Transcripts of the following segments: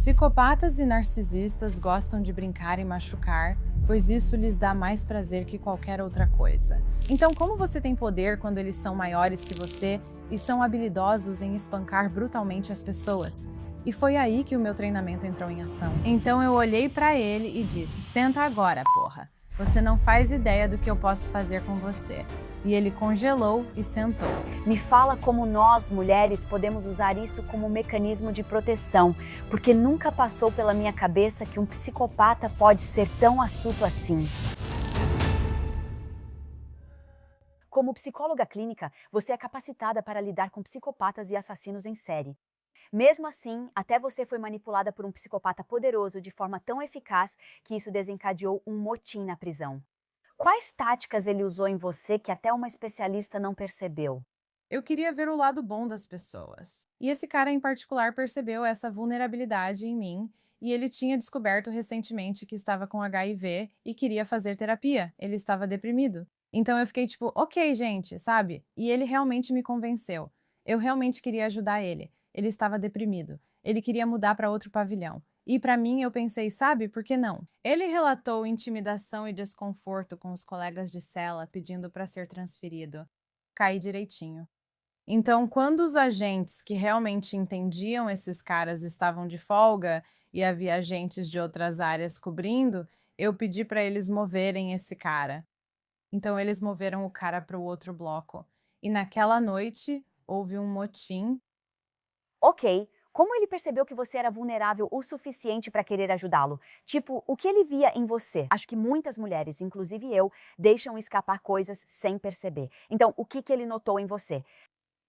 Psicopatas e narcisistas gostam de brincar e machucar, pois isso lhes dá mais prazer que qualquer outra coisa. Então, como você tem poder quando eles são maiores que você e são habilidosos em espancar brutalmente as pessoas? E foi aí que o meu treinamento entrou em ação. Então eu olhei pra ele e disse: "Senta agora, porra. Você não faz ideia do que eu posso fazer com você." E ele congelou e sentou. Me fala como nós, mulheres, podemos usar isso como um mecanismo de proteção, porque nunca passou pela minha cabeça que um psicopata pode ser tão astuto assim. Como psicóloga clínica, você é capacitada para lidar com psicopatas e assassinos em série. Mesmo assim, até você foi manipulada por um psicopata poderoso de forma tão eficaz que isso desencadeou um motim na prisão. Quais táticas ele usou em você que até uma especialista não percebeu? Eu queria ver o lado bom das pessoas. E esse cara em particular percebeu essa vulnerabilidade em mim, e ele tinha descoberto recentemente que estava com HIV e queria fazer terapia. Ele estava deprimido. Então eu fiquei tipo, ok, gente, sabe? E ele realmente me convenceu. Eu realmente queria ajudar ele. Ele estava deprimido. Ele queria mudar para outro pavilhão. E para mim eu pensei, sabe, por que não? Ele relatou intimidação e desconforto com os colegas de cela pedindo para ser transferido. Caí direitinho. Então, quando os agentes que realmente entendiam esses caras estavam de folga e havia agentes de outras áreas cobrindo, eu pedi para eles moverem esse cara. Então, eles moveram o cara para o outro bloco. E naquela noite, houve um motim. Ok, como ele percebeu que você era vulnerável o suficiente para querer ajudá-lo? Tipo, o que ele via em você? Acho que muitas mulheres, inclusive eu, deixam escapar coisas sem perceber. Então, o que ele notou em você?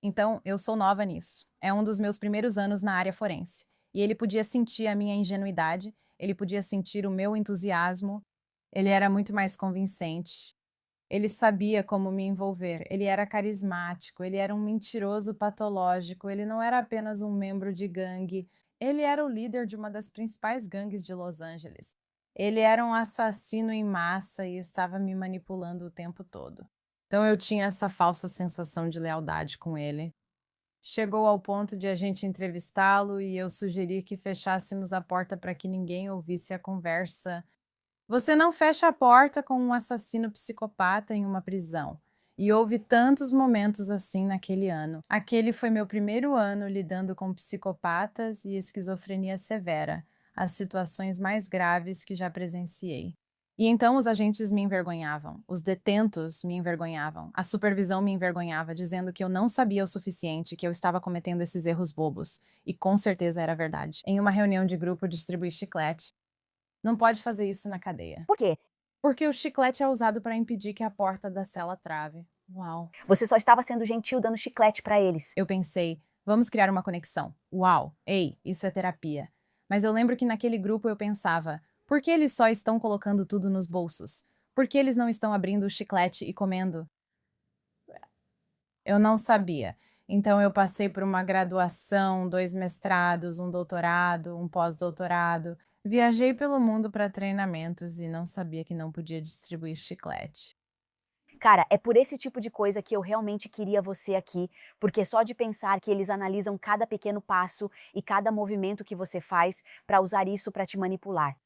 Então, eu sou nova nisso. É um dos meus primeiros anos na área forense. E ele podia sentir a minha ingenuidade, ele podia sentir o meu entusiasmo. Ele era muito mais convincente. Ele sabia como me envolver, ele era carismático, ele era um mentiroso patológico, ele não era apenas um membro de gangue, ele era o líder de uma das principais gangues de Los Angeles. Ele era um assassino em massa e estava me manipulando o tempo todo. Então eu tinha essa falsa sensação de lealdade com ele. Chegou ao ponto de a gente entrevistá-lo e eu sugeri que fechássemos a porta para que ninguém ouvisse a conversa. Você não fecha a porta com um assassino psicopata em uma prisão. E houve tantos momentos assim naquele ano. Aquele foi meu primeiro ano lidando com psicopatas e esquizofrenia severa, as situações mais graves que já presenciei. E então os agentes me envergonhavam, os detentos me envergonhavam, a supervisão me envergonhava, dizendo que eu não sabia o suficiente, que eu estava cometendo esses erros bobos. E com certeza era verdade. Em uma reunião de grupo, eu distribuí chiclete. Não pode fazer isso na cadeia. Por quê? Porque o chiclete é usado para impedir que a porta da cela trave. Uau. Você só estava sendo gentil dando chiclete para eles. Eu pensei, vamos criar uma conexão. Uau, ei, isso é terapia. Mas eu lembro que naquele grupo eu pensava, por que eles só estão colocando tudo nos bolsos? Por que eles não estão abrindo o chiclete e comendo? Eu não sabia. Então eu passei por uma graduação, 2 mestrados, um doutorado, um pós-doutorado. Viajei pelo mundo para treinamentos e não sabia que não podia distribuir chiclete. Cara, é por esse tipo de coisa que eu realmente queria você aqui, porque só de pensar que eles analisam cada pequeno passo e cada movimento que você faz para usar isso para te manipular.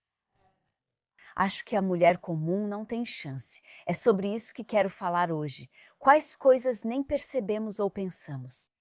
Acho que a mulher comum não tem chance. É sobre isso que quero falar hoje. Quais coisas nem percebemos ou pensamos?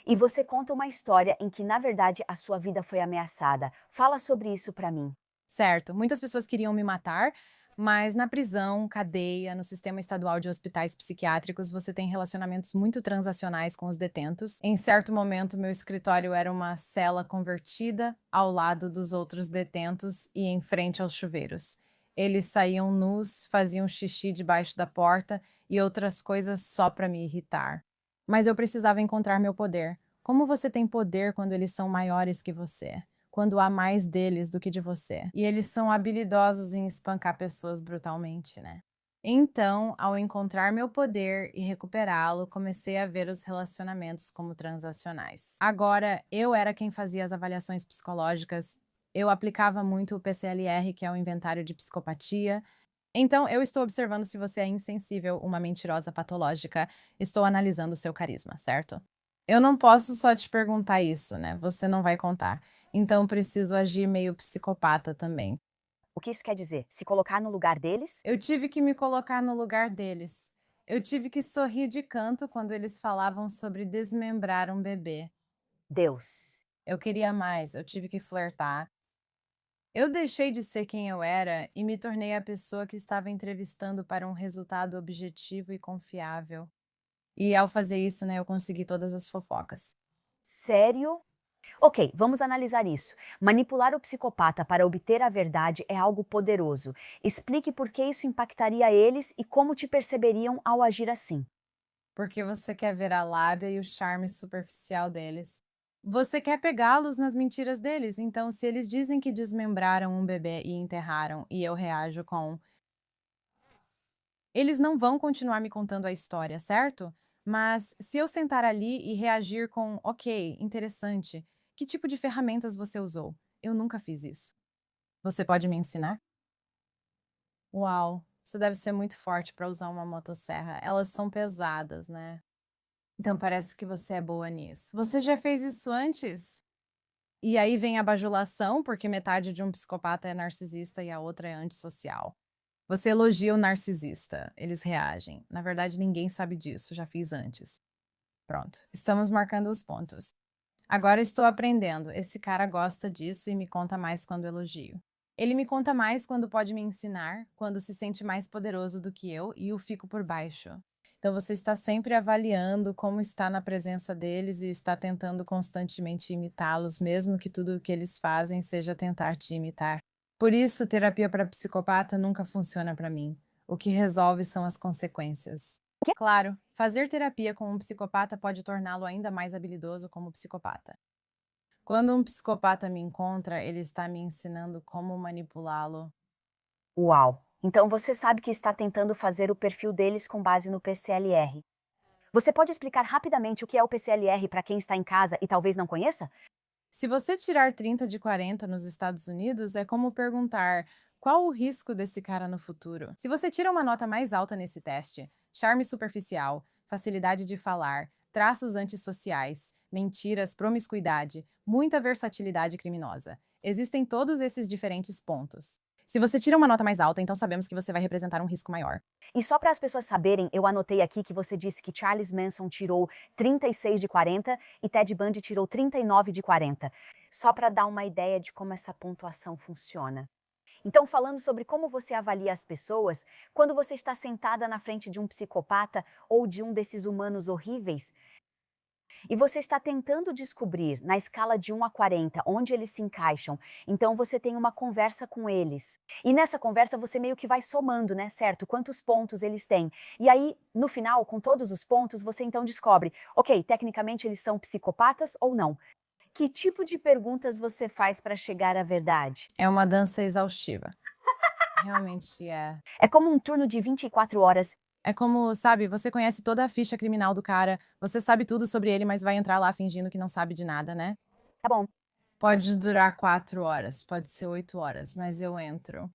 E você conta uma história em que, na verdade, a sua vida foi ameaçada. Fala sobre isso para mim. Certo, muitas pessoas queriam me matar, mas na prisão, cadeia, no sistema estadual de hospitais psiquiátricos, você tem relacionamentos muito transacionais com os detentos. Em certo momento, meu escritório era uma cela convertida ao lado dos outros detentos e em frente aos chuveiros. Eles saíam nus, faziam xixi debaixo da porta e outras coisas só para me irritar. Mas eu precisava encontrar meu poder. Como você tem poder quando eles são maiores que você? Quando há mais deles do que de você. E eles são habilidosos em espancar pessoas brutalmente, né? Então, ao encontrar meu poder e recuperá-lo, comecei a ver os relacionamentos como transacionais. Agora, eu era quem fazia as avaliações psicológicas, eu aplicava muito o PCLR, que é o inventário de psicopatia. Então, eu estou observando se você é insensível, uma mentirosa patológica. Estou analisando o seu carisma, certo? Eu não posso só te perguntar isso, né? Você não vai contar. Então preciso agir meio psicopata também. O que isso quer dizer? Se colocar no lugar deles? Eu tive que me colocar no lugar deles. Eu tive que sorrir de canto quando eles falavam sobre desmembrar um bebê. Deus. Eu queria mais, eu tive que flertar. Eu deixei de ser quem eu era e me tornei a pessoa que estava entrevistando para um resultado objetivo e confiável. E ao fazer isso, né, eu consegui todas as fofocas. Sério? Ok, vamos analisar isso. Manipular o psicopata para obter a verdade é algo poderoso. Explique por que isso impactaria eles e como te perceberiam ao agir assim. Porque você quer ver a lábia e o charme superficial deles. Você quer pegá-los nas mentiras deles, então se eles dizem que desmembraram um bebê e enterraram e eu reajo com eles não vão continuar me contando a história, certo? Mas se eu sentar ali e reagir com ok, interessante, que tipo de ferramentas você usou? Eu nunca fiz isso. Você pode me ensinar? Uau, você deve ser muito forte para usar uma motosserra. Elas são pesadas, né? Então parece que você é boa nisso. Você já fez isso antes? E aí vem a bajulação, porque metade de um psicopata é narcisista e a outra é antissocial. Você elogia o narcisista, eles reagem. Na verdade, ninguém sabe disso, já fiz antes. Pronto, estamos marcando os pontos. Agora estou aprendendo. Esse cara gosta disso e me conta mais quando elogio. Ele me conta mais quando pode me ensinar, quando se sente mais poderoso do que eu e o fico por baixo. Então você está sempre avaliando como está na presença deles e está tentando constantemente imitá-los, mesmo que tudo o que eles fazem seja tentar te imitar. Por isso, terapia para psicopata nunca funciona para mim. O que resolve são as consequências. Claro, fazer terapia com um psicopata pode torná-lo ainda mais habilidoso como psicopata. Quando um psicopata me encontra, ele está me ensinando como manipulá-lo. Uau! Então você sabe que está tentando fazer o perfil deles com base no PCLR. Você pode explicar rapidamente o que é o PCLR para quem está em casa e talvez não conheça? Se você tirar 30 de 40 nos Estados Unidos, é como perguntar qual o risco desse cara no futuro. Se você tira uma nota mais alta nesse teste, charme superficial, facilidade de falar, traços antissociais, mentiras, promiscuidade, muita versatilidade criminosa. Existem todos esses diferentes pontos. Se você tira uma nota mais alta, então sabemos que você vai representar um risco maior. E só para as pessoas saberem, eu anotei aqui que você disse que Charles Manson tirou 36 de 40 e Ted Bundy tirou 39 de 40. Só para dar uma ideia de como essa pontuação funciona. Então, falando sobre como você avalia as pessoas, quando você está sentada na frente de um psicopata ou de um desses humanos horríveis, e você está tentando descobrir, na escala de 1 a 40, onde eles se encaixam, então você tem uma conversa com eles. E nessa conversa você meio que vai somando, né, certo? Quantos pontos eles têm. E aí, no final, com todos os pontos, você então descobre, ok, tecnicamente eles são psicopatas ou não. Que tipo de perguntas você faz para chegar à verdade? É uma dança exaustiva. Realmente é. É como um turno de 24 horas. É como, sabe, você conhece toda a ficha criminal do cara, você sabe tudo sobre ele, mas vai entrar lá fingindo que não sabe de nada, né? Tá bom. Pode durar 4 horas, pode ser 8 horas, mas eu entro.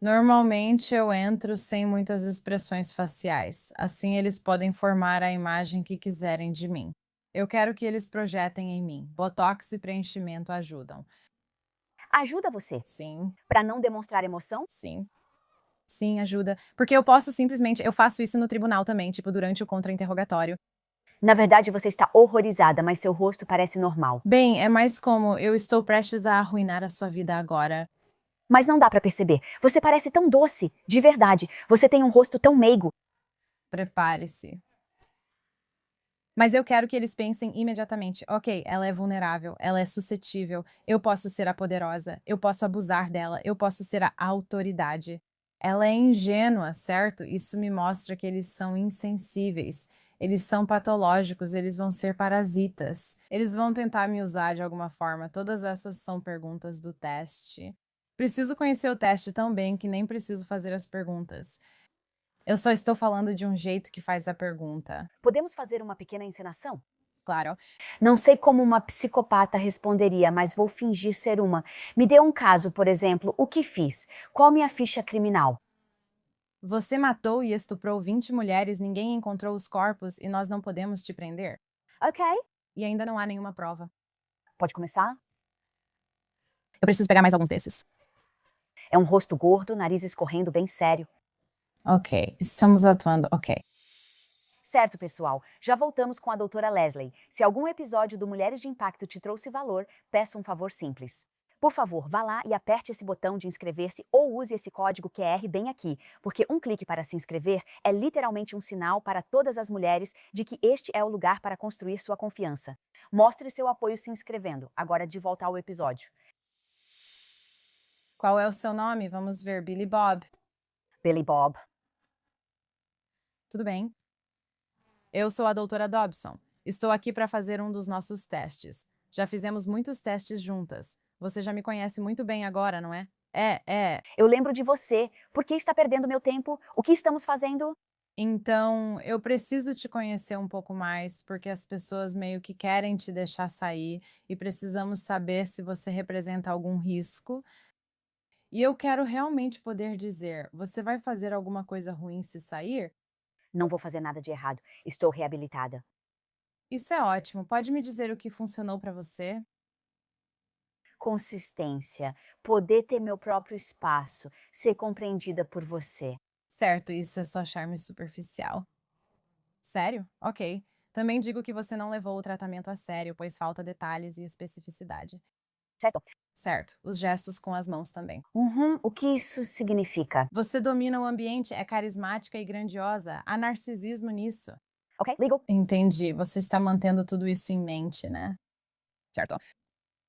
Normalmente eu entro sem muitas expressões faciais, assim eles podem formar a imagem que quiserem de mim. Eu quero que eles projetem em mim. Botox e preenchimento ajudam. Ajuda você Sim, para não demonstrar emoção? sim. Sim, ajuda. Porque eu posso simplesmente. Eu faço isso no tribunal também, tipo, durante o contra-interrogatório. Na verdade, você está horrorizada, mas seu rosto parece normal. Bem, é mais como eu estou prestes a arruinar a sua vida agora. Mas não dá para perceber. Você parece tão doce, de verdade. Você tem um rosto tão meigo. Prepare-se. Mas eu quero que eles pensem imediatamente: ok, ela é vulnerável, ela é suscetível, eu posso ser a poderosa, eu posso abusar dela, eu posso ser a autoridade. Ela é ingênua, certo? Isso me mostra que eles são insensíveis. Eles são patológicos, eles vão ser parasitas. Eles vão tentar me usar de alguma forma. Todas essas são perguntas do teste. Preciso conhecer o teste tão bem que nem preciso fazer as perguntas. Eu só estou falando de um jeito que faz a pergunta. Podemos fazer uma pequena encenação? Claro. Não sei como uma psicopata responderia, mas vou fingir ser uma. Me dê um caso, por exemplo, o que fiz? Qual minha ficha criminal? Você matou e estuprou 20 mulheres, ninguém encontrou os corpos e nós não podemos te prender? Ok. E ainda não há nenhuma prova. Pode começar? Eu preciso pegar mais alguns desses. É um rosto gordo, nariz escorrendo bem sério. Ok, estamos atuando, ok. Certo, pessoal. Já voltamos com a doutora Leslie. Se algum episódio do Mulheres de Impacto te trouxe valor, peço um favor simples. Por favor, vá lá e aperte esse botão de inscrever-se ou use esse código QR bem aqui, porque um clique para se inscrever é literalmente um sinal para todas as mulheres de que este é o lugar para construir sua confiança. Mostre seu apoio se inscrevendo. Agora de volta ao episódio. Qual é o seu nome? Vamos ver, Billy Bob. Billy Bob. Tudo bem? Eu sou a doutora Dobson. Estou aqui para fazer um dos nossos testes. Já fizemos muitos testes juntas. Você já me conhece muito bem agora, não é? É. Eu lembro de você. Por que está perdendo meu tempo? O que estamos fazendo? Então, eu preciso te conhecer um pouco mais, porque as pessoas meio que querem te deixar sair e precisamos saber se você representa algum risco. E eu quero realmente poder dizer: você vai fazer alguma coisa ruim se sair? Não vou fazer nada de errado. Estou reabilitada. Isso é ótimo. Pode me dizer o que funcionou para você? Consistência, poder ter meu próprio espaço, ser compreendida por você. Certo, isso é só charme superficial. Sério? Ok. Também digo que você não levou o tratamento a sério, pois falta detalhes e especificidade. Certo? Certo, os gestos com as mãos também. Uhum, o que isso significa? Você domina o ambiente, é carismática e grandiosa. Há narcisismo nisso. Ok, legal. Entendi. Você está mantendo tudo isso em mente, né? Certo.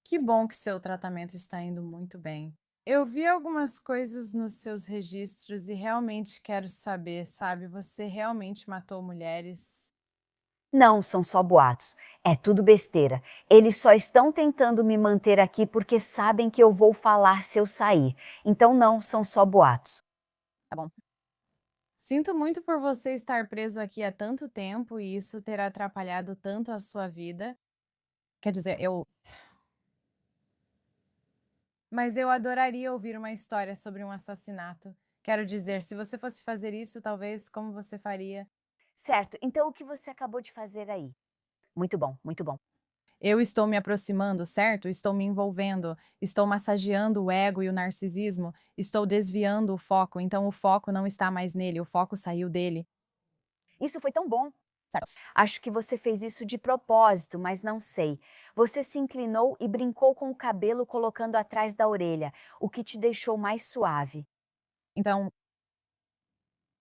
Que bom que seu tratamento está indo muito bem. Eu vi algumas coisas nos seus registros e realmente quero saber, sabe? Você realmente matou mulheres? Não, são só boatos. É tudo besteira. Eles só estão tentando me manter aqui porque sabem que eu vou falar se eu sair. Então, não, são só boatos. Tá bom. Sinto muito por você estar preso aqui há tanto tempo e isso ter atrapalhado tanto a sua vida. Quer dizer, Mas eu adoraria ouvir uma história sobre um assassinato. Quero dizer, se você fosse fazer isso, talvez como você faria? Certo, então o que você acabou de fazer aí? Muito bom, muito bom. Eu estou me aproximando, certo? Estou me envolvendo, estou massageando o ego e o narcisismo, estou desviando o foco, então o foco não está mais nele, o foco saiu dele. Isso foi tão bom. Certo. Acho que você fez isso de propósito, mas não sei. Você se inclinou e brincou com o cabelo colocando atrás da orelha, o que te deixou mais suave. Então,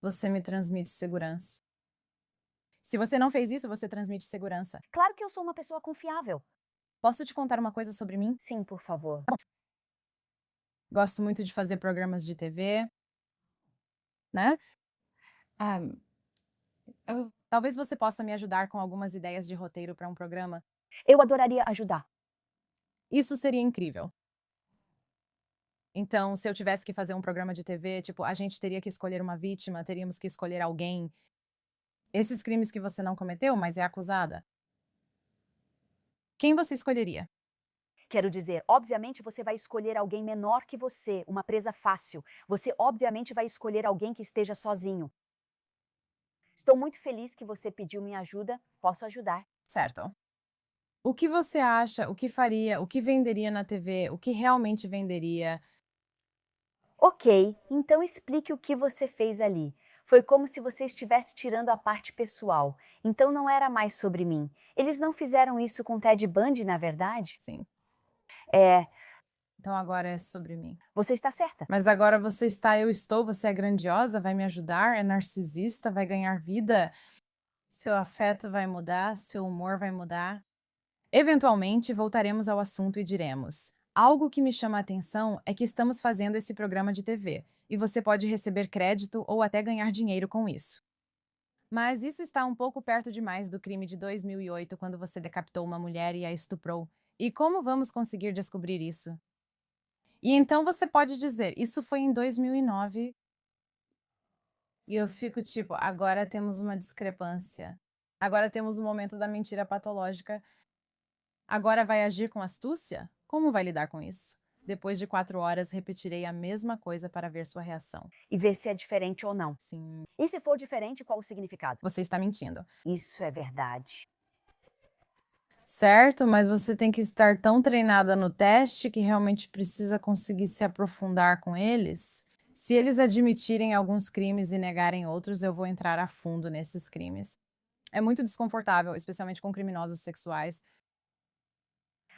você me transmite segurança. Se você não fez isso, você transmite segurança. Claro que eu sou uma pessoa confiável. Posso te contar uma coisa sobre mim? Sim, por favor. Gosto muito de fazer programas de TV, né? Ah, talvez você possa me ajudar com algumas ideias de roteiro para um programa. Eu adoraria ajudar. Isso seria incrível. Então, se eu tivesse que fazer um programa de TV, tipo, a gente teria que escolher uma vítima, teríamos que escolher alguém. Esses crimes que você não cometeu, mas é acusada. Quem você escolheria? Quero dizer, obviamente você vai escolher alguém menor que você, uma presa fácil. Você obviamente vai escolher alguém que esteja sozinho. Estou muito feliz que você pediu minha ajuda. Posso ajudar. Certo. O que você acha, o que faria, o que venderia na TV, o que realmente venderia? Ok, então explique o que você fez ali. Foi como se você estivesse tirando a parte pessoal. Então não era mais sobre mim. Eles não fizeram isso com Ted Bundy, na verdade? Sim. É, Então agora é sobre mim. você está certa. Mas agora você está, eu estou, você é grandiosa, vai me ajudar, é narcisista, vai ganhar vida. Seu afeto vai mudar, seu humor vai mudar. Eventualmente, voltaremos ao assunto e diremos: algo que me chama a atenção é que estamos fazendo esse programa de TV, e você pode receber crédito ou até ganhar dinheiro com isso. Mas isso está um pouco perto demais do crime de 2008, quando você decapitou uma mulher e a estuprou. E como vamos conseguir descobrir isso? E então você pode dizer: isso foi em 2009. E eu fico tipo: agora temos uma discrepância. Agora temos o momento da mentira patológica. Agora vai agir com astúcia? Como vai lidar com isso? Depois de 4 horas, repetirei a mesma coisa para ver sua reação. E ver se é diferente ou não. Sim, E se for diferente, qual o significado? você está mentindo. Isso é verdade. certo? Mas você tem que estar tão treinada no teste que realmente precisa conseguir se aprofundar com eles. Se eles admitirem alguns crimes e negarem outros, eu vou entrar a fundo nesses crimes. É muito desconfortável, especialmente com criminosos sexuais.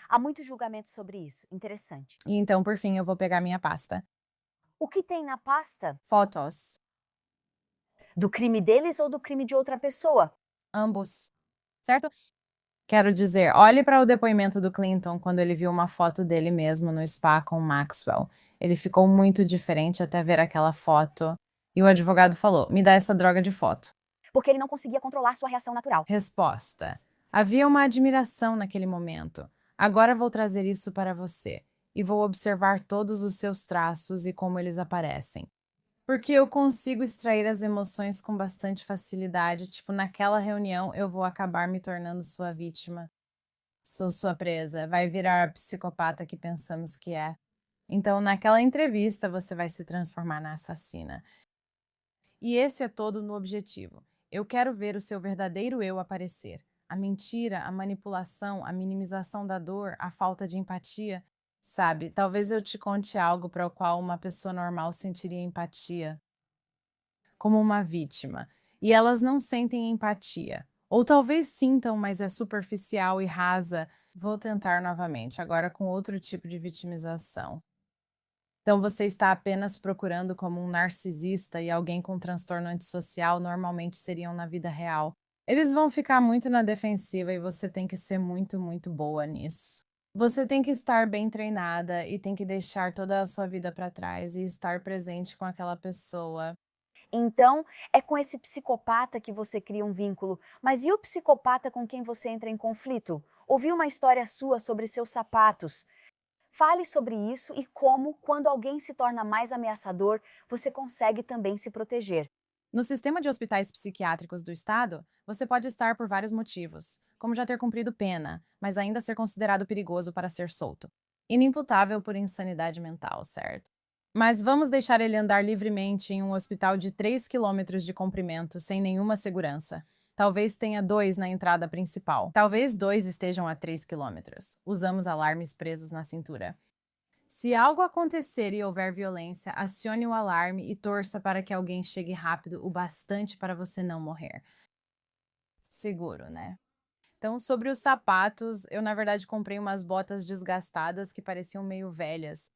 Há muito julgamento sobre isso. Interessante. E então, por fim, eu vou pegar minha pasta. O que tem na pasta? Fotos. Do crime deles ou do crime de outra pessoa? Ambos. Certo? Quero dizer, olhe para o depoimento do Clinton quando ele viu uma foto dele mesmo no spa com Maxwell. Ele ficou muito diferente até ver aquela foto. E o advogado falou: me dá essa droga de foto. Porque ele não conseguia controlar sua reação natural. Resposta: havia uma admiração naquele momento. Agora vou trazer isso para você e vou observar todos os seus traços e como eles aparecem. Porque eu consigo extrair as emoções com bastante facilidade. Tipo, naquela reunião eu vou acabar me tornando sua vítima. Sou sua presa. Vai virar a psicopata que pensamos que é. Então, naquela entrevista, você vai se transformar na assassina. E esse é todo no objetivo. Eu quero ver o seu verdadeiro eu aparecer. A mentira, a manipulação, a minimização da dor, a falta de empatia. Sabe, talvez eu te conte algo para o qual uma pessoa normal sentiria empatia, como uma vítima, e elas não sentem empatia. Ou talvez sintam, mas é superficial e rasa. Vou tentar novamente, agora com outro tipo de vitimização. Então você está apenas procurando como um narcisista e alguém com transtorno antissocial normalmente seriam na vida real. Eles vão ficar muito na defensiva e você tem que ser muito, muito boa nisso. Você tem que estar bem treinada e tem que deixar toda a sua vida para trás e estar presente com aquela pessoa. Então, é com esse psicopata que você cria um vínculo. Mas e o psicopata com quem você entra em conflito? Ouvi uma história sua sobre seus sapatos. Fale sobre isso e como, quando alguém se torna mais ameaçador, você consegue também se proteger. No sistema de hospitais psiquiátricos do estado, você pode estar por vários motivos, como já ter cumprido pena, mas ainda ser considerado perigoso para ser solto. Inimputável por insanidade mental, certo? Mas vamos deixar ele andar livremente em um hospital de 3 quilômetros de comprimento, sem nenhuma segurança. Talvez tenha 2 na entrada principal. Talvez 2 estejam a 3 quilômetros. Usamos alarmes presos na cintura. Se algo acontecer e houver violência, acione o alarme e torça para que alguém chegue rápido o bastante para você não morrer. Seguro, né? Então, sobre os sapatos, eu na verdade comprei umas botas desgastadas que pareciam meio velhas.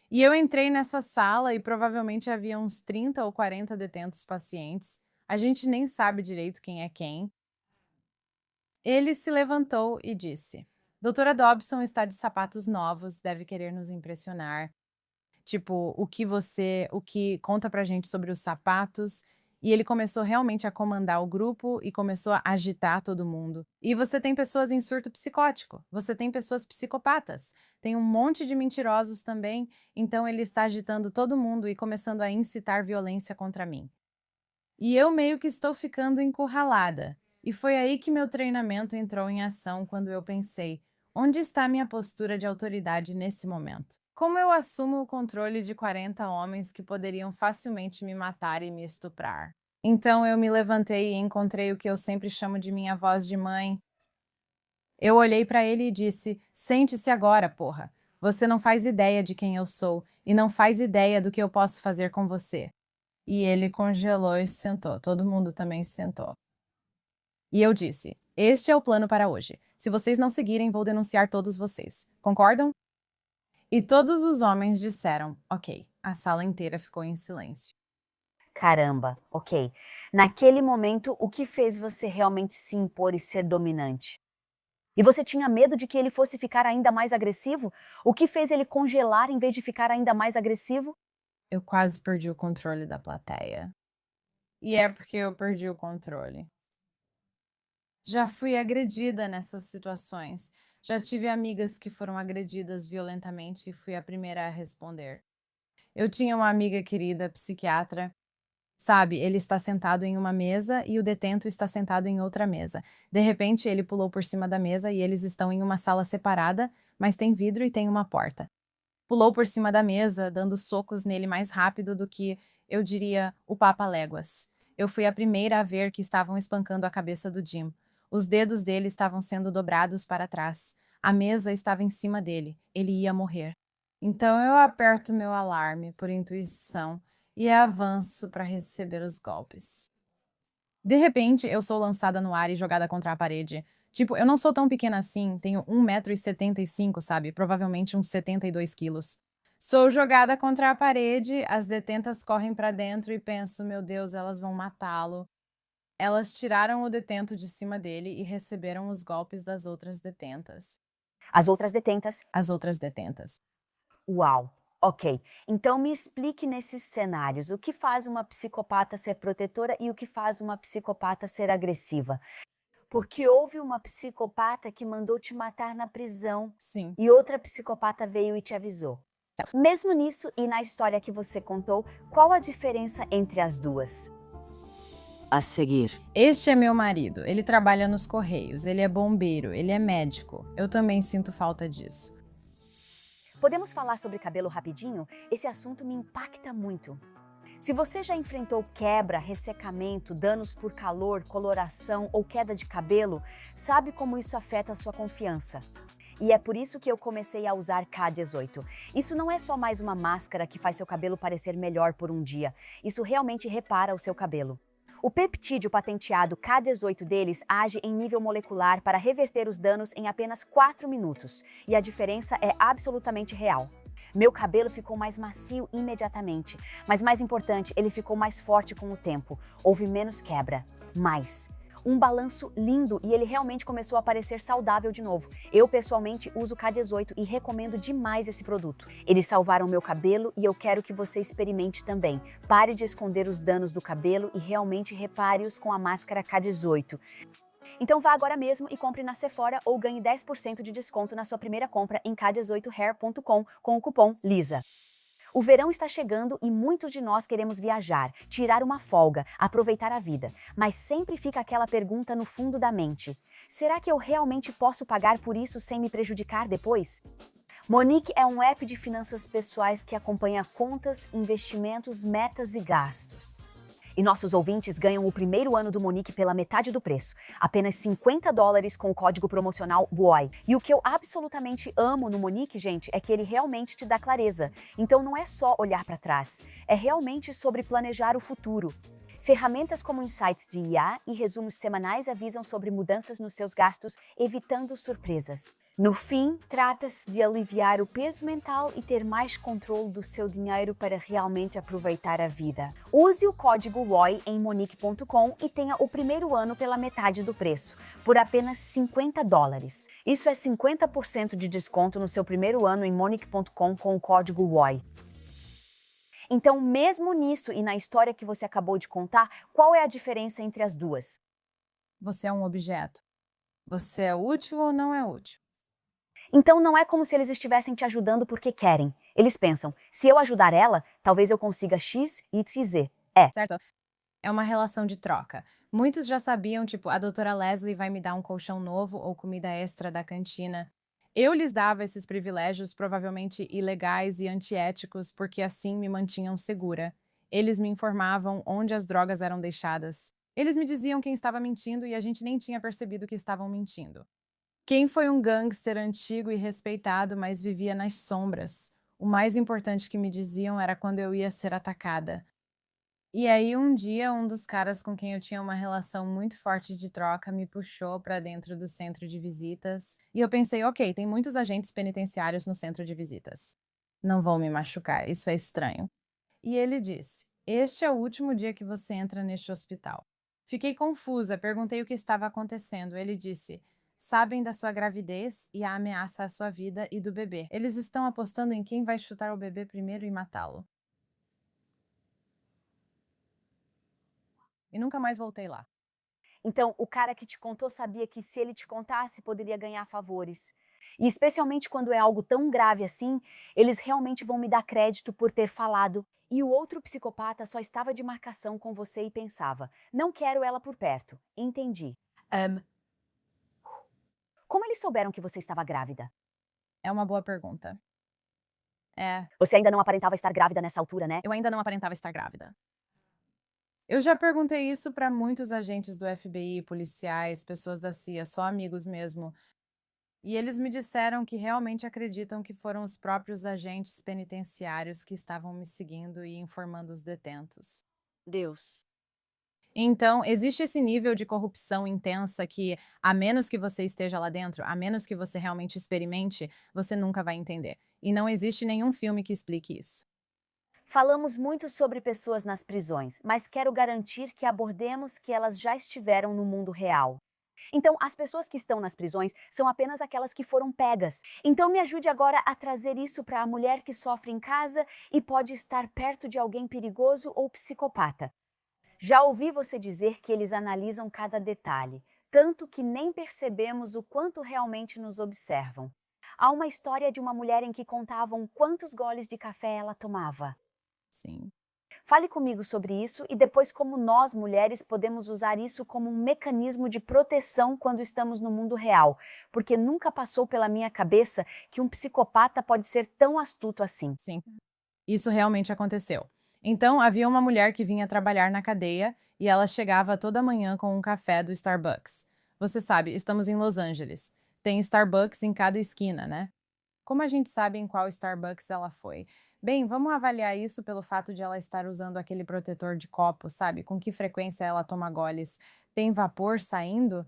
E eu entrei nessa sala e provavelmente havia uns 30 ou 40 detentos pacientes. A gente nem sabe direito quem é quem. Ele se levantou e disse: Doutora Dobson está de sapatos novos, deve querer nos impressionar. Tipo, o que conta pra gente sobre os sapatos. E ele começou realmente a comandar o grupo e começou a agitar todo mundo. E você tem pessoas em surto psicótico, você tem pessoas psicopatas, tem um monte de mentirosos também, então ele está agitando todo mundo e começando a incitar violência contra mim. E eu meio que estou ficando encurralada. E foi aí que meu treinamento entrou em ação quando eu pensei: onde está minha postura de autoridade nesse momento? Como eu assumo o controle de 40 homens que poderiam facilmente me matar e me estuprar? Então eu me levantei e encontrei o que eu sempre chamo de minha voz de mãe. Eu olhei para ele e disse: sente-se agora, porra. Você não faz ideia de quem eu sou e não faz ideia do que eu posso fazer com você. E ele congelou e se sentou. Todo mundo também se sentou. E eu disse: este é o plano para hoje. Se vocês não seguirem, vou denunciar todos vocês. Concordam? E todos os homens disseram: ok. A sala inteira ficou em silêncio. Caramba, ok. Naquele momento, o que fez você realmente se impor e ser dominante? E você tinha medo de que ele fosse ficar ainda mais agressivo? O que fez ele congelar em vez de ficar ainda mais agressivo? Eu quase perdi o controle da plateia. E é porque eu perdi o controle. Já fui agredida nessas situações. Já tive amigas que foram agredidas violentamente e fui a primeira a responder. Eu tinha uma amiga querida, psiquiatra. Sabe, ele está sentado em uma mesa e o detento está sentado em outra mesa. De repente, ele pulou por cima da mesa e eles estão em uma sala separada, mas tem vidro e tem uma porta. Pulou por cima da mesa, dando socos nele mais rápido do que, eu diria, o Papa Léguas. Eu fui a primeira a ver que estavam espancando a cabeça do Jim. Os dedos dele estavam sendo dobrados para trás. A mesa estava em cima dele. Ele ia morrer. Então eu aperto meu alarme por intuição e avanço para receber os golpes. De repente, eu sou lançada no ar e jogada contra a parede. Tipo, eu não sou tão pequena assim, tenho 1,75 m, sabe? Provavelmente uns 72 quilos. Sou jogada contra a parede, as detentas correm para dentro e penso, meu Deus, elas vão matá-lo. Elas tiraram o detento de cima dele e receberam os golpes das outras detentas. As outras detentas. As outras detentas. Uau! Ok. Então me explique nesses cenários o que faz uma psicopata ser protetora e o que faz uma psicopata ser agressiva. Porque houve uma psicopata que mandou te matar na prisão Sim. e outra psicopata veio e te avisou. Mesmo nisso e na história que você contou, qual a diferença entre as duas? A seguir. Este é meu marido. Ele trabalha nos Correios. Ele é bombeiro. Ele é médico. Eu também sinto falta disso. Podemos falar sobre cabelo rapidinho? Esse assunto me impacta muito. Se você já enfrentou quebra, ressecamento, danos por calor, coloração ou queda de cabelo, sabe como isso afeta a sua confiança. E é por isso que eu comecei a usar K18. Isso não é só mais uma máscara que faz seu cabelo parecer melhor por um dia. Isso realmente repara o seu cabelo. O peptídeo patenteado K18 deles age em nível molecular para reverter os danos em apenas 4 minutos. E a diferença é absolutamente real. Meu cabelo ficou mais macio imediatamente, mas mais importante, ele ficou mais forte com o tempo. Houve menos quebra, mais. Um balanço lindo e ele realmente começou a parecer saudável de novo. Eu pessoalmente uso o K18 e recomendo demais esse produto. Eles salvaram meu cabelo e eu quero que você experimente também. Pare de esconder os danos do cabelo e realmente repare-os com a máscara K18. Então vá agora mesmo e compre na Sephora ou ganhe 10% de desconto na sua primeira compra em k18hair.com com o cupom LISA. O verão está chegando e muitos de nós queremos viajar, tirar uma folga, aproveitar a vida. Mas sempre fica aquela pergunta no fundo da mente. Será que eu realmente posso pagar por isso sem me prejudicar depois? Monique é um app de finanças pessoais que acompanha contas, investimentos, metas e gastos. E nossos ouvintes ganham o primeiro ano do Monique pela metade do preço, apenas $50 com o código promocional BOY. E o que eu absolutamente amo no Monique, gente, é que ele realmente te dá clareza. Então não é só olhar para trás, é realmente sobre planejar o futuro. Ferramentas como insights de IA e resumos semanais avisam sobre mudanças nos seus gastos, evitando surpresas. No fim, trata-se de aliviar o peso mental e ter mais controle do seu dinheiro para realmente aproveitar a vida. Use o código ROY em monique.com e tenha o primeiro ano pela metade do preço, por apenas $50. Isso é 50% de desconto no seu primeiro ano em monique.com com o código ROY. Então, mesmo nisso e na história que você acabou de contar, qual é a diferença entre as duas? Você é um objeto. Você é útil ou não é útil? Então não é como se eles estivessem te ajudando porque querem. Eles pensam, se eu ajudar ela, talvez eu consiga X, Y e Z. Certo? É uma relação de troca. Muitos já sabiam, tipo, a doutora Leslie vai me dar um colchão novo ou comida extra da cantina. Eu lhes dava esses privilégios provavelmente ilegais e antiéticos porque assim me mantinham segura. Eles me informavam onde as drogas eram deixadas. Eles me diziam quem estava mentindo e a gente nem tinha percebido que estavam mentindo. Quem foi um gangster antigo e respeitado, mas vivia nas sombras? O mais importante que me diziam era quando eu ia ser atacada. E aí um dia um dos caras com quem eu tinha uma relação muito forte de troca me puxou para dentro do centro de visitas. E eu pensei, ok, tem muitos agentes penitenciários no centro de visitas. Não vão me machucar, isso é estranho. E ele disse, este é o último dia que você entra neste hospital. Fiquei confusa, perguntei o que estava acontecendo. Ele disse, sabem da sua gravidez e a ameaça à sua vida e do bebê. Eles estão apostando em quem vai chutar o bebê primeiro e matá-lo. E nunca mais voltei lá. Então, o cara que te contou sabia que se ele te contasse, poderia ganhar favores. E especialmente quando é algo tão grave assim, eles realmente vão me dar crédito por ter falado. E o outro psicopata só estava de marcação com você e pensava, não quero ela por perto. Entendi. Como eles souberam que você estava grávida? É uma boa pergunta. Você ainda não aparentava estar grávida nessa altura, né? Eu ainda não aparentava estar grávida. Eu já perguntei isso para muitos agentes do FBI, policiais, pessoas da CIA, só amigos mesmo. E eles me disseram que realmente acreditam que foram os próprios agentes penitenciários que estavam me seguindo e informando os detentos. Deus. Então, existe esse nível de corrupção intensa que, a menos que você esteja lá dentro, a menos que você realmente experimente, você nunca vai entender. E não existe nenhum filme que explique isso. Falamos muito sobre pessoas nas prisões, mas quero garantir que abordemos que elas já estiveram no mundo real. Então, as pessoas que estão nas prisões são apenas aquelas que foram pegas. Então, me ajude agora a trazer isso para a mulher que sofre em casa e pode estar perto de alguém perigoso ou psicopata. Já ouvi você dizer que eles analisam cada detalhe, tanto que nem percebemos o quanto realmente nos observam. Há uma história de uma mulher em que contavam quantos goles de café ela tomava. Sim. Fale comigo sobre isso e depois como nós, mulheres, podemos usar isso como um mecanismo de proteção quando estamos no mundo real, porque nunca passou pela minha cabeça que um psicopata pode ser tão astuto assim. Sim. Isso realmente aconteceu. Então, havia uma mulher que vinha trabalhar na cadeia e ela chegava toda manhã com um café do Starbucks. Você sabe, estamos em Los Angeles. Tem Starbucks em cada esquina, né? Como a gente sabe em qual Starbucks ela foi? Bem, vamos avaliar isso pelo fato de ela estar usando aquele protetor de copo, sabe? Com que frequência ela toma goles? Tem vapor saindo?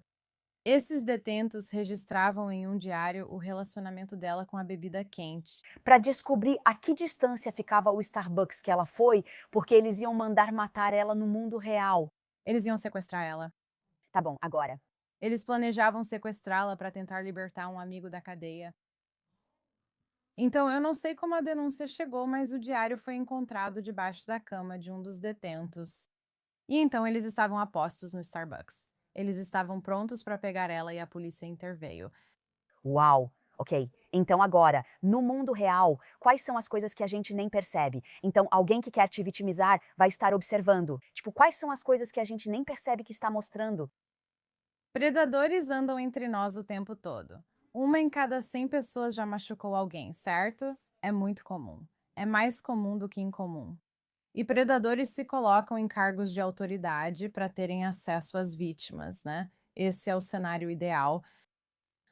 Esses detentos registravam em um diário o relacionamento dela com a bebida quente. Para descobrir a que distância ficava o Starbucks que ela foi, porque eles iam mandar matar ela no mundo real. Eles iam sequestrar ela. Tá bom, agora. Eles planejavam sequestrá-la para tentar libertar um amigo da cadeia. Então, eu não sei como a denúncia chegou, mas o diário foi encontrado debaixo da cama de um dos detentos. E então eles estavam a postos no Starbucks. Eles estavam prontos para pegar ela e a polícia interveio. Uau! Ok, então agora, no mundo real, quais são as coisas que a gente nem percebe? Então, alguém que quer te vitimizar vai estar observando. Tipo, quais são as coisas que a gente nem percebe que está mostrando? Predadores andam entre nós o tempo todo. Uma em cada 100 pessoas já machucou alguém, certo? É muito comum. É mais comum do que incomum. E predadores se colocam em cargos de autoridade para terem acesso às vítimas, né? Esse é o cenário ideal.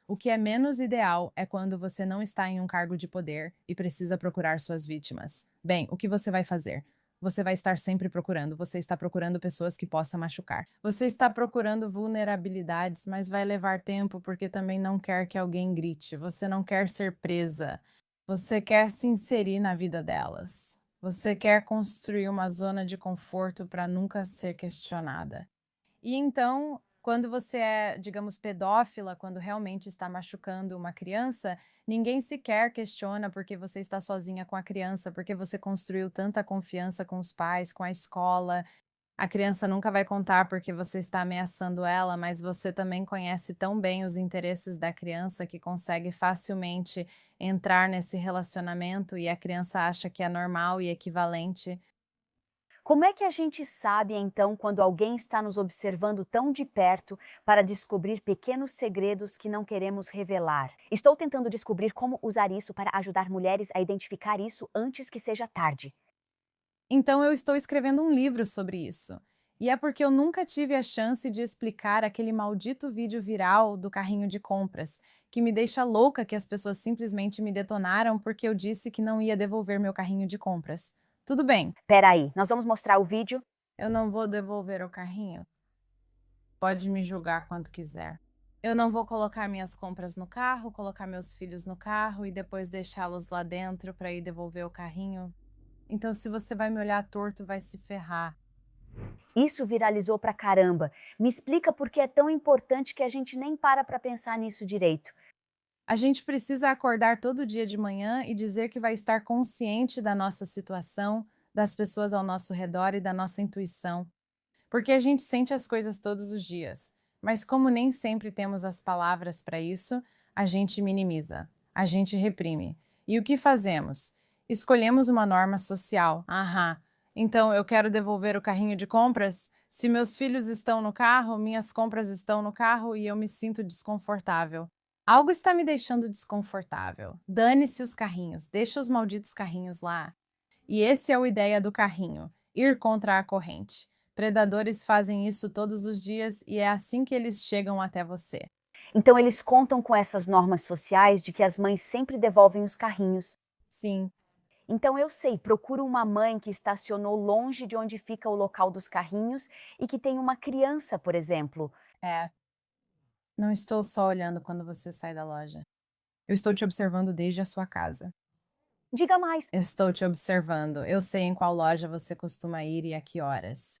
O que é menos ideal é quando você não está em um cargo de poder e precisa procurar suas vítimas. Bem, o que você vai fazer? Você vai estar sempre procurando, você está procurando pessoas que possa machucar. Você está procurando vulnerabilidades, mas vai levar tempo porque também não quer que alguém grite. Você não quer ser presa. Você quer se inserir na vida delas. Você quer construir uma zona de conforto para nunca ser questionada. E então, quando você é, digamos, pedófila, quando realmente está machucando uma criança, ninguém sequer questiona porque você está sozinha com a criança, porque você construiu tanta confiança com os pais, com a escola. A criança nunca vai contar porque você está ameaçando ela, mas você também conhece tão bem os interesses da criança que consegue facilmente entrar nesse relacionamento e a criança acha que é normal e equivalente. Como é que a gente sabe, então, quando alguém está nos observando tão de perto para descobrir pequenos segredos que não queremos revelar? Estou tentando descobrir como usar isso para ajudar mulheres a identificar isso antes que seja tarde. Então eu estou escrevendo um livro sobre isso. E é porque eu nunca tive a chance de explicar aquele maldito vídeo viral do carrinho de compras, que me deixa louca que as pessoas simplesmente me detonaram porque eu disse que não ia devolver meu carrinho de compras. Tudo bem, Pera aí, nós vamos mostrar o vídeo? eu não vou devolver o carrinho. Pode me julgar quanto quiser. Eu não vou colocar minhas compras no carro, colocar meus filhos no carro e depois deixá-los lá dentro para ir devolver o carrinho. Então, se você vai me olhar torto, vai se ferrar. Isso viralizou pra caramba. Me explica por que é tão importante que a gente nem para pensar nisso direito. A gente precisa acordar todo dia de manhã e dizer que vai estar consciente da nossa situação, das pessoas ao nosso redor e da nossa intuição. Porque a gente sente as coisas todos os dias, mas como nem sempre temos as palavras para isso, a gente minimiza, a gente reprime. E o que fazemos? Escolhemos uma norma social. Aham, então eu quero devolver o carrinho de compras? Se meus filhos estão no carro, minhas compras estão no carro e eu me sinto desconfortável. Algo está me deixando desconfortável. Dane-se os carrinhos, deixa os malditos carrinhos lá. E esse é a ideia do carrinho, ir contra a corrente. Predadores fazem isso todos os dias e é assim que eles chegam até você. Então eles contam com essas normas sociais de que as mães sempre devolvem os carrinhos. Sim, Então eu sei, procuro uma mãe que estacionou longe de onde fica o local dos carrinhos e que tem uma criança, por exemplo. é. Não estou só olhando quando você sai da loja. Eu estou te observando desde a sua casa. Diga mais. Estou te observando. Eu sei em qual loja você costuma ir e a que horas.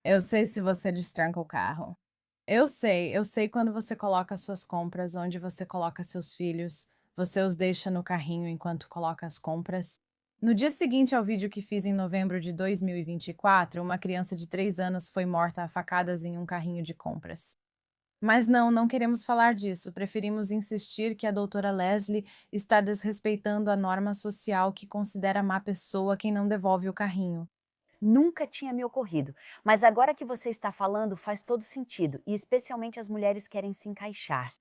Eu sei se você destranca o carro. Eu sei quando você coloca suas compras, onde você coloca seus filhos, você os deixa no carrinho enquanto coloca as compras. No dia seguinte ao vídeo que fiz em novembro de 2024, uma criança de 3 anos foi morta a facadas em um carrinho de compras. Mas não queremos falar disso. Preferimos insistir que a doutora Leslie está desrespeitando a norma social que considera má pessoa quem não devolve o carrinho. Nunca tinha me ocorrido, mas agora que você está falando faz todo sentido, e especialmente as mulheres querem se encaixar.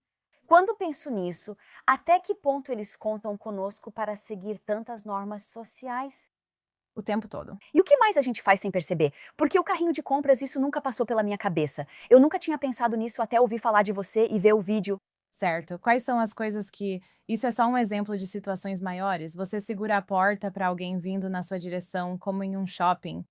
Quando penso nisso, até que ponto eles contam conosco para seguir tantas normas sociais? O tempo todo. E o que mais a gente faz sem perceber? Porque o carrinho de compras, isso nunca passou pela minha cabeça. Eu nunca tinha pensado nisso até ouvir falar de você e ver o vídeo. Certo. Quais são as coisas que. Isso é só um exemplo de situações maiores? Você segura a porta para alguém vindo na sua direção, como em um shopping.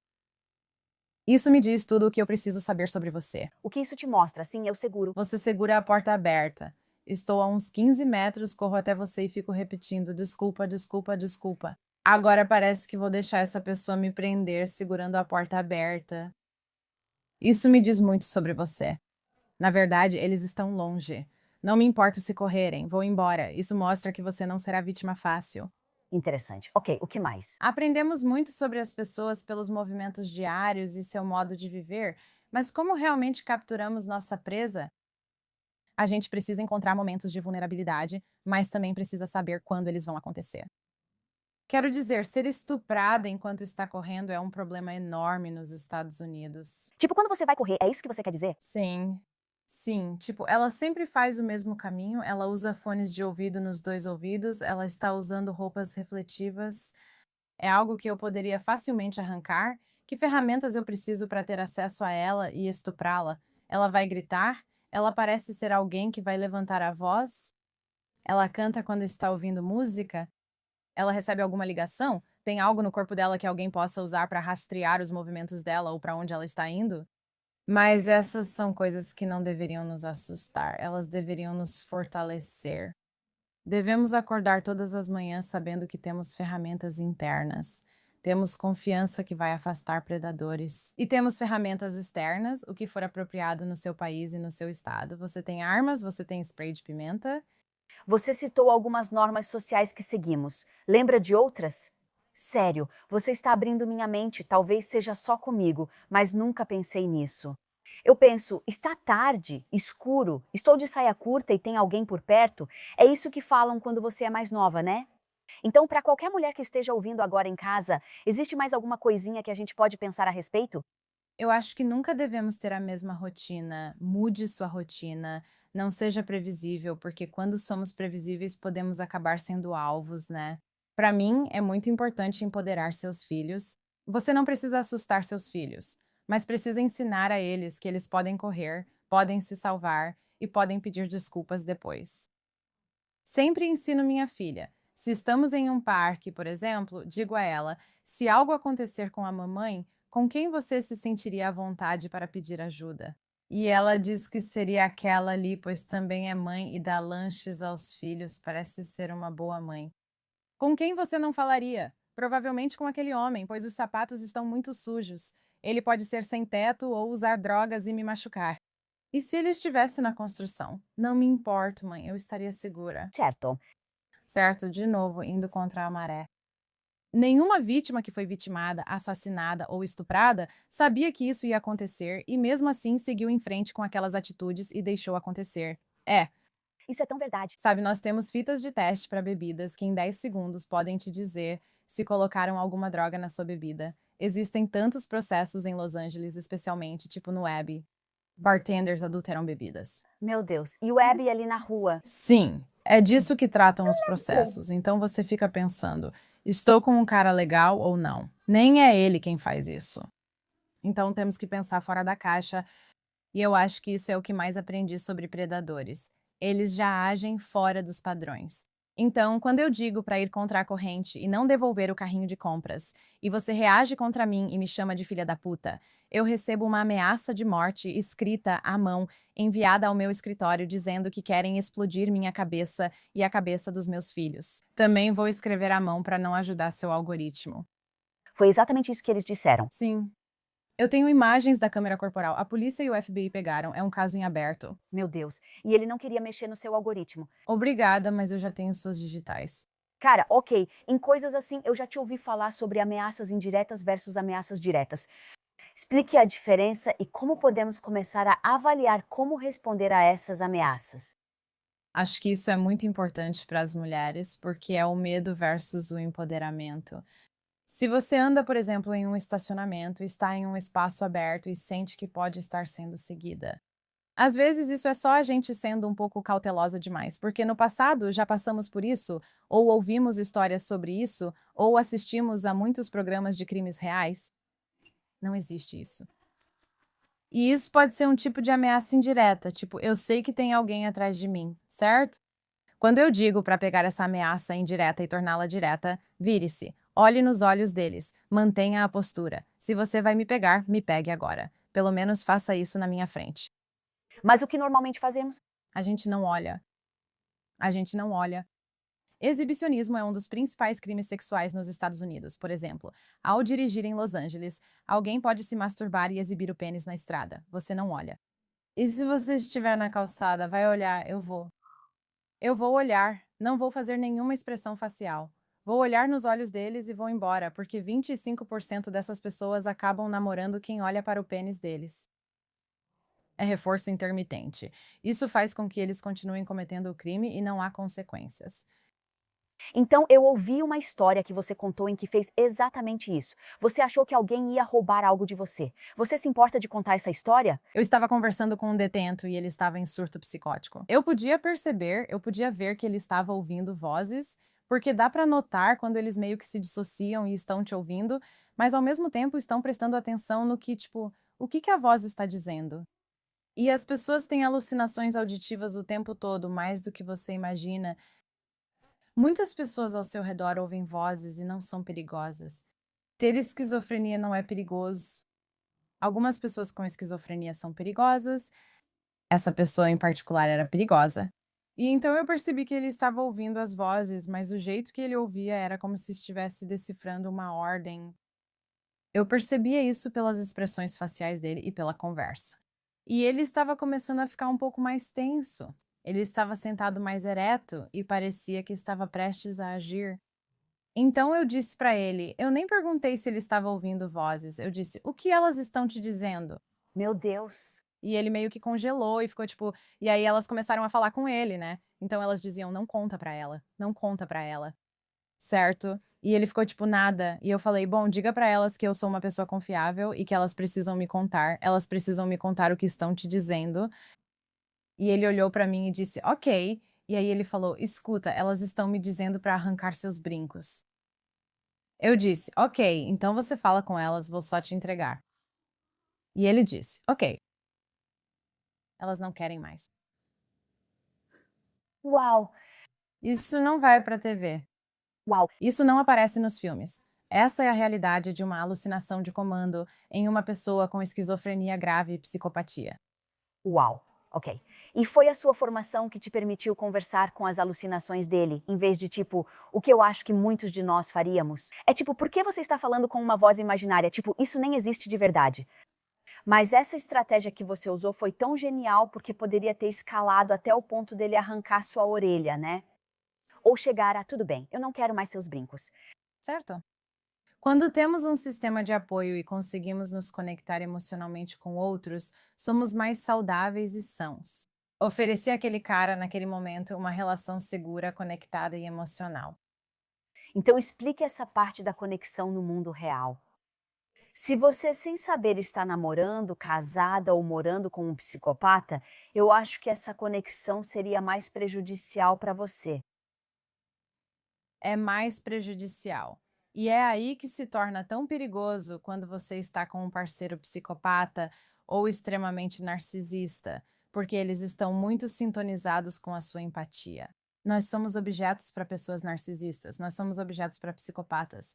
Isso me diz tudo o que eu preciso saber sobre você. O que isso te mostra? Sim, eu seguro. Você segura a porta aberta. Estou a uns 15 metros, corro até você e fico repetindo: desculpa, desculpa, desculpa. Agora parece que vou deixar essa pessoa me prender segurando a porta aberta. Isso me diz muito sobre você. Na verdade, eles estão longe. Não me importo se correrem, vou embora. Isso mostra que você não será vítima fácil. Interessante. Ok, o que mais? Aprendemos muito sobre as pessoas pelos movimentos diários e seu modo de viver, mas como realmente capturamos nossa presa? A gente precisa encontrar momentos de vulnerabilidade, mas também precisa saber quando eles vão acontecer. Quero dizer, ser estuprada enquanto está correndo é um problema enorme nos Estados Unidos. Tipo, quando você vai correr, é isso que você quer dizer? Sim, sim. Tipo, ela sempre faz o mesmo caminho, ela usa fones de ouvido nos 2 ouvidos, ela está usando roupas refletivas. É algo que eu poderia facilmente arrancar. Que ferramentas eu preciso para ter acesso a ela e estuprá-la? Ela vai gritar? Ela parece ser alguém que vai levantar a voz? Ela canta quando está ouvindo música? Ela recebe alguma ligação? Tem algo no corpo dela que alguém possa usar para rastrear os movimentos dela ou para onde ela está indo? Mas essas são coisas que não deveriam nos assustar, elas deveriam nos fortalecer. Devemos acordar todas as manhãs sabendo que temos ferramentas internas. Temos confiança que vai afastar predadores. E temos ferramentas externas, o que for apropriado no seu país e no seu estado. Você tem armas, você tem spray de pimenta. Você citou algumas normas sociais que seguimos. Lembra de outras? Sério, você está abrindo minha mente, talvez seja só comigo, mas nunca pensei nisso. Eu penso, está tarde, escuro, estou de saia curta e tem alguém por perto? É isso que falam quando você é mais nova, né? Então, para qualquer mulher que esteja ouvindo agora em casa, existe mais alguma coisinha que a gente pode pensar a respeito? Eu acho que nunca devemos ter a mesma rotina. Mude sua rotina. Não seja previsível, porque quando somos previsíveis podemos acabar sendo alvos, né? Para mim, é muito importante empoderar seus filhos. Você não precisa assustar seus filhos, mas precisa ensinar a eles que eles podem correr, podem se salvar e podem pedir desculpas depois. Sempre ensino minha filha. Se estamos em um parque, por exemplo, digo a ela: se algo acontecer com a mamãe, com quem você se sentiria à vontade para pedir ajuda? E ela diz que seria aquela ali, pois também é mãe e dá lanches aos filhos, parece ser uma boa mãe. Com quem você não falaria? Provavelmente com aquele homem, pois os sapatos estão muito sujos. Ele pode ser sem teto ou usar drogas e me machucar. E se ele estivesse na construção? Não me importo, mãe, eu estaria segura. Certo. Certo, de novo, indo contra a maré. Nenhuma vítima que foi vitimada, assassinada ou estuprada sabia que isso ia acontecer e mesmo assim seguiu em frente com aquelas atitudes e deixou acontecer. Isso é tão verdade. Sabe, nós temos fitas de teste para bebidas que em 10 segundos podem te dizer se colocaram alguma droga na sua bebida. Existem tantos processos em Los Angeles, especialmente, tipo no Web. Bartenders adulteram bebidas. Meu Deus. E o Abby ali na rua? Sim, é disso que tratam os processos. Então você fica pensando, estou com um cara legal ou não? Nem é ele quem faz isso. Então temos que pensar fora da caixa, e eu acho que isso é o que mais aprendi sobre predadores. Eles já agem fora dos padrões. Então, quando eu digo para ir contra a corrente e não devolver o carrinho de compras, e você reage contra mim e me chama de filha da puta, eu recebo uma ameaça de morte escrita à mão, enviada ao meu escritório dizendo que querem explodir minha cabeça e a cabeça dos meus filhos. Também vou escrever à mão para não ajudar seu algoritmo. Foi exatamente isso que eles disseram. Sim, eu tenho imagens da câmera corporal. A polícia e o FBI pegaram. É um caso em aberto. Meu Deus. E ele não queria mexer no seu algoritmo. Obrigada, mas eu já tenho suas digitais. Cara, ok, em coisas assim eu já te ouvi falar sobre ameaças indiretas versus ameaças diretas. Explique a diferença e como podemos começar a avaliar como responder a essas ameaças. Acho que isso é muito importante para as mulheres, porque é o medo versus o empoderamento. Se você anda, por exemplo, em um estacionamento, está em um espaço aberto e sente que pode estar sendo seguida. Às vezes isso é só a gente sendo um pouco cautelosa demais, porque no passado já passamos por isso, ou ouvimos histórias sobre isso, ou assistimos a muitos programas de crimes reais. Não existe isso. E isso pode ser um tipo de ameaça indireta, tipo, eu sei que tem alguém atrás de mim, certo? Quando eu digo para pegar essa ameaça indireta e torná-la direta, vire-se, olhe nos olhos deles, mantenha a postura. Se você vai me pegar, me pegue agora. Pelo menos faça isso na minha frente. Mas o que normalmente fazemos? A gente não olha. A gente não olha. Exibicionismo é um dos principais crimes sexuais nos Estados Unidos. Por exemplo, ao dirigir em Los Angeles, alguém pode se masturbar e exibir o pênis na estrada. Você não olha. E se você estiver na calçada, vai olhar, eu vou. Eu vou olhar, não vou fazer nenhuma expressão facial. Vou olhar nos olhos deles e vou embora, porque 25% dessas pessoas acabam namorando quem olha para o pênis deles. É reforço intermitente. Isso faz com que eles continuem cometendo o crime e não há consequências. Então eu ouvi uma história que você contou em que fez exatamente isso. Você achou que alguém ia roubar algo de você. Você se importa de contar essa história? Eu estava conversando com um detento e ele estava em surto psicótico. Eu podia perceber, eu podia ver que ele estava ouvindo vozes, porque dá para notar quando eles meio que se dissociam e estão te ouvindo, mas ao mesmo tempo estão prestando atenção no que, tipo, o que a voz está dizendo. E as pessoas têm alucinações auditivas o tempo todo, mais do que você imagina. Muitas pessoas ao seu redor ouvem vozes e não são perigosas. Ter esquizofrenia não é perigoso. Algumas pessoas com esquizofrenia são perigosas. Essa pessoa em particular era perigosa. E então eu percebi que ele estava ouvindo as vozes, mas o jeito que ele ouvia era como se estivesse decifrando uma ordem. Eu percebia isso pelas expressões faciais dele e pela conversa. E ele estava começando a ficar um pouco mais tenso. Ele estava sentado mais ereto e parecia que estava prestes a agir. Então eu disse para ele, eu nem perguntei se ele estava ouvindo vozes, eu disse, o que elas estão te dizendo? Meu Deus. E ele meio que congelou e ficou tipo, e aí elas começaram a falar com ele, né? Então elas diziam, não conta pra ela, não conta pra ela. Certo? E ele ficou tipo, nada. E eu falei, bom, diga pra elas que eu sou uma pessoa confiável e que elas precisam me contar. Elas precisam me contar o que estão te dizendo. E ele olhou pra mim e disse, ok. E aí ele falou, escuta, elas estão me dizendo pra arrancar seus brincos. Eu disse, ok, então você fala com elas, vou só te entregar. E ele disse, ok. Elas não querem mais. Uau, Isso não vai pra TV. uau. Isso não aparece nos filmes. Essa é a realidade de uma alucinação de comando em uma pessoa com esquizofrenia grave e psicopatia. Uau, ok. E foi a sua formação que te permitiu conversar com as alucinações dele, em vez de tipo, o que eu acho que muitos de nós faríamos? É tipo, por que você está falando com uma voz imaginária? Tipo, isso nem existe de verdade. Mas essa estratégia que você usou foi tão genial porque poderia ter escalado até o ponto dele arrancar sua orelha, né? Ou chegar a, tudo bem, eu não quero mais seus brincos. Certo? Quando temos um sistema de apoio e conseguimos nos conectar emocionalmente com outros, somos mais saudáveis e sãos. Ofereci àquele cara, naquele momento, uma relação segura, conectada e emocional. Então explique essa parte da conexão no mundo real. Se você, sem saber, está namorando, casada ou morando com um psicopata, eu acho que essa conexão seria mais prejudicial para você. É mais prejudicial. E é aí que se torna tão perigoso quando você está com um parceiro psicopata ou extremamente narcisista, porque eles estão muito sintonizados com a sua empatia. Nós somos objetos para pessoas narcisistas, nós somos objetos para psicopatas.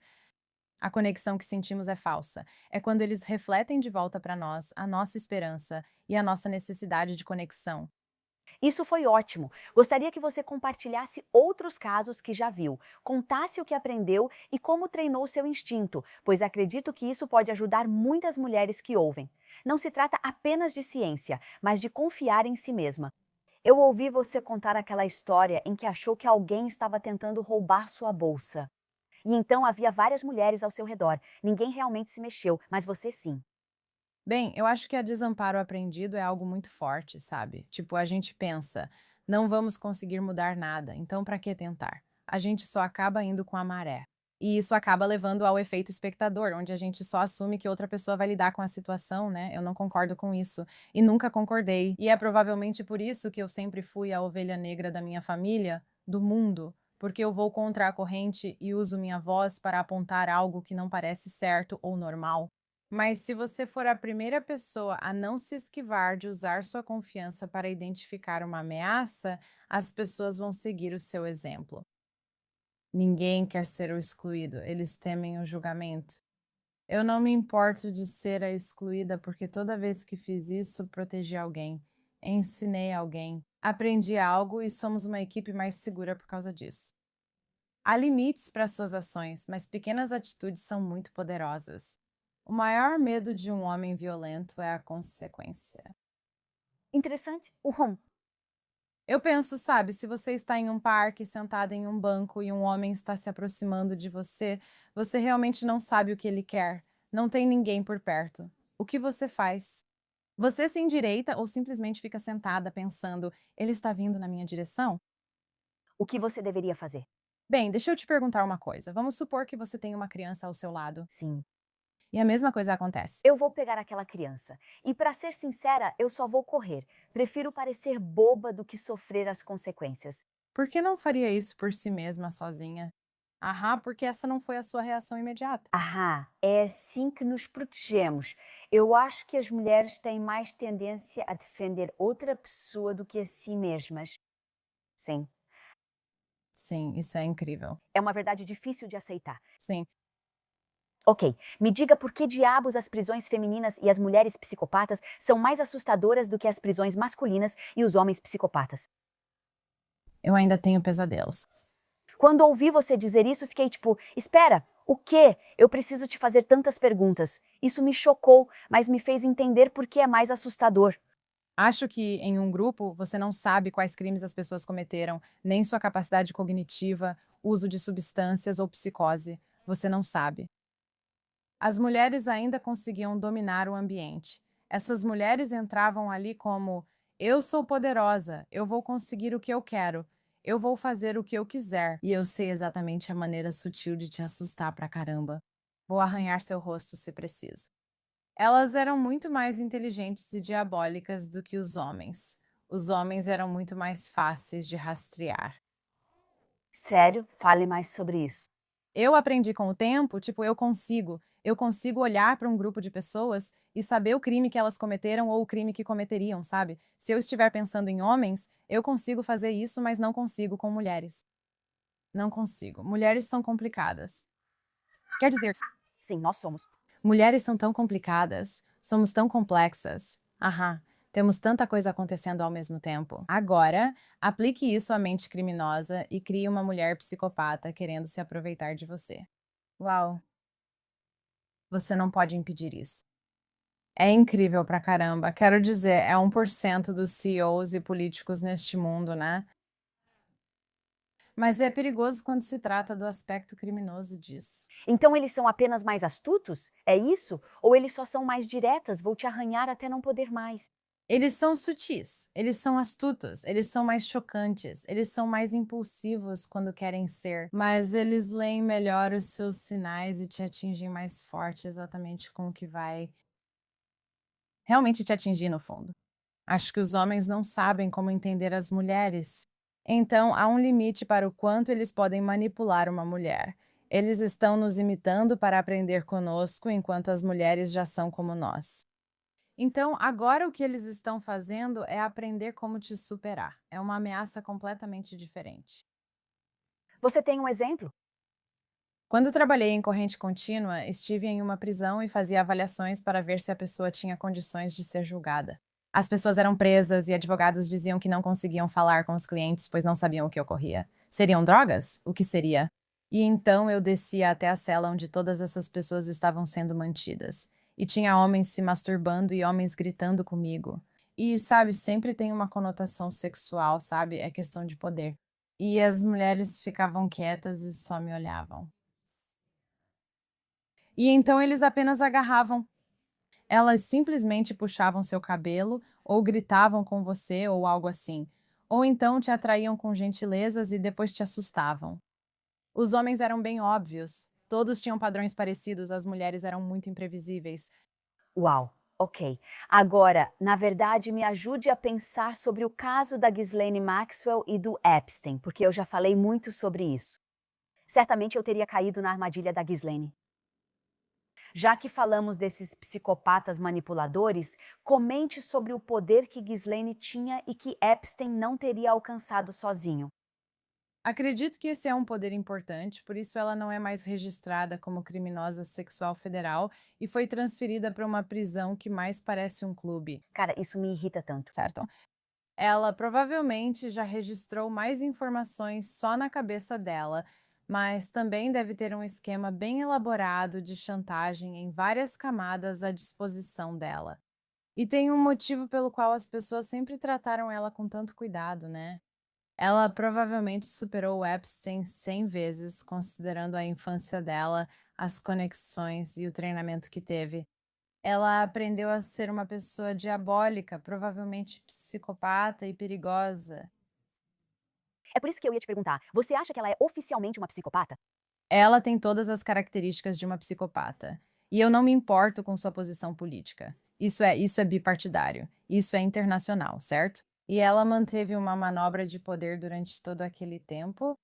A conexão que sentimos é falsa. É quando eles refletem de volta para nós a nossa esperança e a nossa necessidade de conexão. Isso foi ótimo. Gostaria que você compartilhasse outros casos que já viu, contasse o que aprendeu e como treinou seu instinto, pois acredito que isso pode ajudar muitas mulheres que ouvem. Não se trata apenas de ciência, mas de confiar em si mesma. Eu ouvi você contar aquela história em que achou que alguém estava tentando roubar sua bolsa. E então havia várias mulheres ao seu redor. Ninguém realmente se mexeu, mas você sim. Bem, eu acho que a desamparo aprendido é algo muito forte, sabe? Tipo, a gente pensa, não vamos conseguir mudar nada, então para que tentar? A gente só acaba indo com a maré. E isso acaba levando ao efeito espectador, onde a gente só assume que outra pessoa vai lidar com a situação, né? Eu não concordo com isso. E nunca concordei. E é provavelmente por isso que eu sempre fui a ovelha negra da minha família, do mundo. Porque eu vou contra a corrente e uso minha voz para apontar algo que não parece certo ou normal. Mas se você for a primeira pessoa a não se esquivar de usar sua confiança para identificar uma ameaça, as pessoas vão seguir o seu exemplo. Ninguém quer ser o excluído, eles temem o julgamento. Eu não me importo de ser a excluída porque toda vez que fiz isso, protegi alguém, ensinei alguém, aprendi algo e somos uma equipe mais segura por causa disso. Há limites para suas ações, mas pequenas atitudes são muito poderosas. O maior medo de um homem violento é a consequência. Interessante? Eu penso, sabe, se você está em um parque, sentada em um banco e um homem está se aproximando de você, você realmente não sabe o que ele quer. Não tem ninguém por perto. O que você faz? Você se endireita ou simplesmente fica sentada pensando, ele está vindo na minha direção? O que você deveria fazer? Bem, deixa eu te perguntar uma coisa. Vamos supor que você tem uma criança ao seu lado Sim. e a mesma coisa acontece. Eu vou pegar aquela criança. E para ser sincera, eu só vou correr. Prefiro parecer boba do que sofrer as consequências. Por que não faria isso por si mesma sozinha? Aham, porque essa não foi a sua reação imediata. Ah, é assim que nos protegemos. Eu acho que as mulheres têm mais tendência a defender outra pessoa do que a si mesmas. Sim, Sim, isso é incrível. é uma verdade difícil de aceitar. Sim, Ok, me diga por que diabos as prisões femininas e as mulheres psicopatas são mais assustadoras do que as prisões masculinas e os homens psicopatas. eu ainda tenho pesadelos. Quando ouvi você dizer isso, fiquei tipo, espera, o quê? Eu preciso te fazer tantas perguntas. Isso me chocou, mas me fez entender por que é mais assustador. Acho que em um grupo você não sabe quais crimes as pessoas cometeram, nem sua capacidade cognitiva, uso de substâncias ou psicose. Você não sabe. As mulheres ainda conseguiam dominar o ambiente. Essas mulheres entravam ali como: eu sou poderosa, eu vou conseguir o que eu quero, eu vou fazer o que eu quiser, e eu sei exatamente a maneira sutil de te assustar pra caramba. Vou arranhar seu rosto se preciso. Elas eram muito mais inteligentes e diabólicas do que os homens. Os homens eram muito mais fáceis de rastrear. Sério? Fale mais sobre isso. Eu aprendi com o tempo, tipo, eu consigo olhar para um grupo de pessoas e saber o crime que elas cometeram ou o crime que cometeriam, sabe? Se eu estiver pensando em homens, eu consigo fazer isso, mas não consigo com mulheres. Não consigo. Mulheres são complicadas. Quer dizer, Sim, nós somos. mulheres são tão complicadas, somos tão complexas. Aham, temos tanta coisa acontecendo ao mesmo tempo. Agora, aplique isso à mente criminosa e crie uma mulher psicopata querendo se aproveitar de você. Uau! Você não pode impedir isso. É incrível pra caramba. Quero dizer, é 1% dos CEOs e políticos neste mundo, né? Mas é perigoso quando se trata do aspecto criminoso disso. Então eles são apenas mais astutos? É isso? Ou eles só são mais diretas? Vou te arranhar até não poder mais. Eles são sutis, eles são astutos, eles são mais chocantes, eles são mais impulsivos quando querem ser, mas eles leem melhor os seus sinais e te atingem mais forte exatamente com o que vai realmente te atingir no fundo. Acho que os homens não sabem como entender as mulheres. Então, há um limite para o quanto eles podem manipular uma mulher. Eles estão nos imitando para aprender conosco, enquanto as mulheres já são como nós. Então, agora o que eles estão fazendo é aprender como te superar. É uma ameaça completamente diferente. Você tem um exemplo? Quando trabalhei em corrente contínua, estive em uma prisão e fazia avaliações para ver se a pessoa tinha condições de ser julgada. As pessoas eram presas e advogados diziam que não conseguiam falar com os clientes, pois não sabiam o que ocorria. Seriam drogas? O que seria? E então eu descia até a cela onde todas essas pessoas estavam sendo mantidas. E tinha homens se masturbando e homens gritando comigo. E, sabe, sempre tem uma conotação sexual, sabe? É questão de poder. E as mulheres ficavam quietas e só me olhavam. E então eles apenas agarravam. Elas simplesmente puxavam seu cabelo, ou gritavam com você, ou algo assim. Ou então te atraíam com gentilezas e depois te assustavam. Os homens eram bem óbvios. Todos tinham padrões parecidos, as mulheres eram muito imprevisíveis. Uau, ok. Agora, na verdade, me ajude a pensar sobre o caso da Ghislaine Maxwell e do Epstein, porque eu já falei muito sobre isso. Certamente eu teria caído na armadilha da Ghislaine. Já que falamos desses psicopatas manipuladores, comente sobre o poder que Ghislaine tinha e que Epstein não teria alcançado sozinho. Acredito que esse é um poder importante, por isso ela não é mais registrada como criminosa sexual federal e foi transferida para uma prisão que mais parece um clube, Cara, isso me irrita tanto. certo? Ela provavelmente já registrou mais informações só na cabeça dela, mas também deve ter um esquema bem elaborado de chantagem em várias camadas à disposição dela. E tem um motivo pelo qual as pessoas sempre trataram ela com tanto cuidado, né? Ela provavelmente superou o Epstein 100 vezes, considerando a infância dela, as conexões e o treinamento que teve. Ela aprendeu a ser uma pessoa diabólica, provavelmente psicopata e perigosa. É por isso que eu ia te perguntar, você acha que ela é oficialmente uma psicopata? Ela tem todas as características de uma psicopata. E eu não me importo com sua posição política. Isso é bipartidário. Isso é internacional, certo? E ela manteve uma manobra de poder durante todo aquele tempo.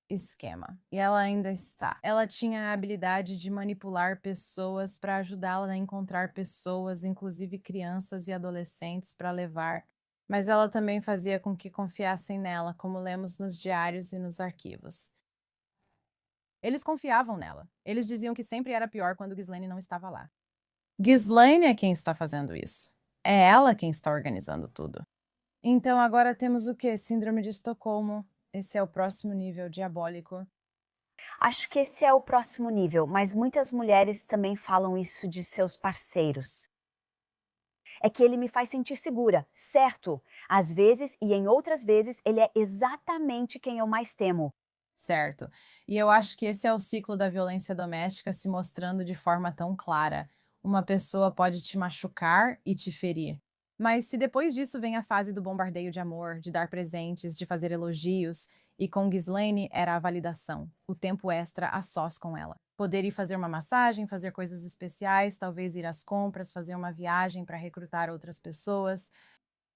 Esquema. E ela ainda está. Ela tinha a habilidade de manipular pessoas para ajudá-la a encontrar pessoas, inclusive crianças e adolescentes, para levar. Mas ela também fazia com que confiassem nela, como lemos nos diários e nos arquivos. Eles confiavam nela. Eles diziam que sempre era pior quando Ghislaine não estava lá. Ghislaine é quem está fazendo isso. É ela quem está organizando tudo. Então agora temos o quê? Síndrome de Estocolmo. Esse é o próximo nível diabólico. Acho que esse é o próximo nível, mas muitas mulheres também falam isso de seus parceiros. É que ele me faz sentir segura, certo? Às vezes e em outras vezes ele é exatamente quem eu mais temo. Certo. E eu acho que esse é o ciclo da violência doméstica se mostrando de forma tão clara. Uma pessoa pode te machucar e te ferir. Mas se depois disso vem a fase do bombardeio de amor, de dar presentes, de fazer elogios, e com Ghislaine era a validação, o tempo extra a sós com ela. Poder ir fazer uma massagem, fazer coisas especiais, talvez ir às compras, fazer uma viagem para recrutar outras pessoas.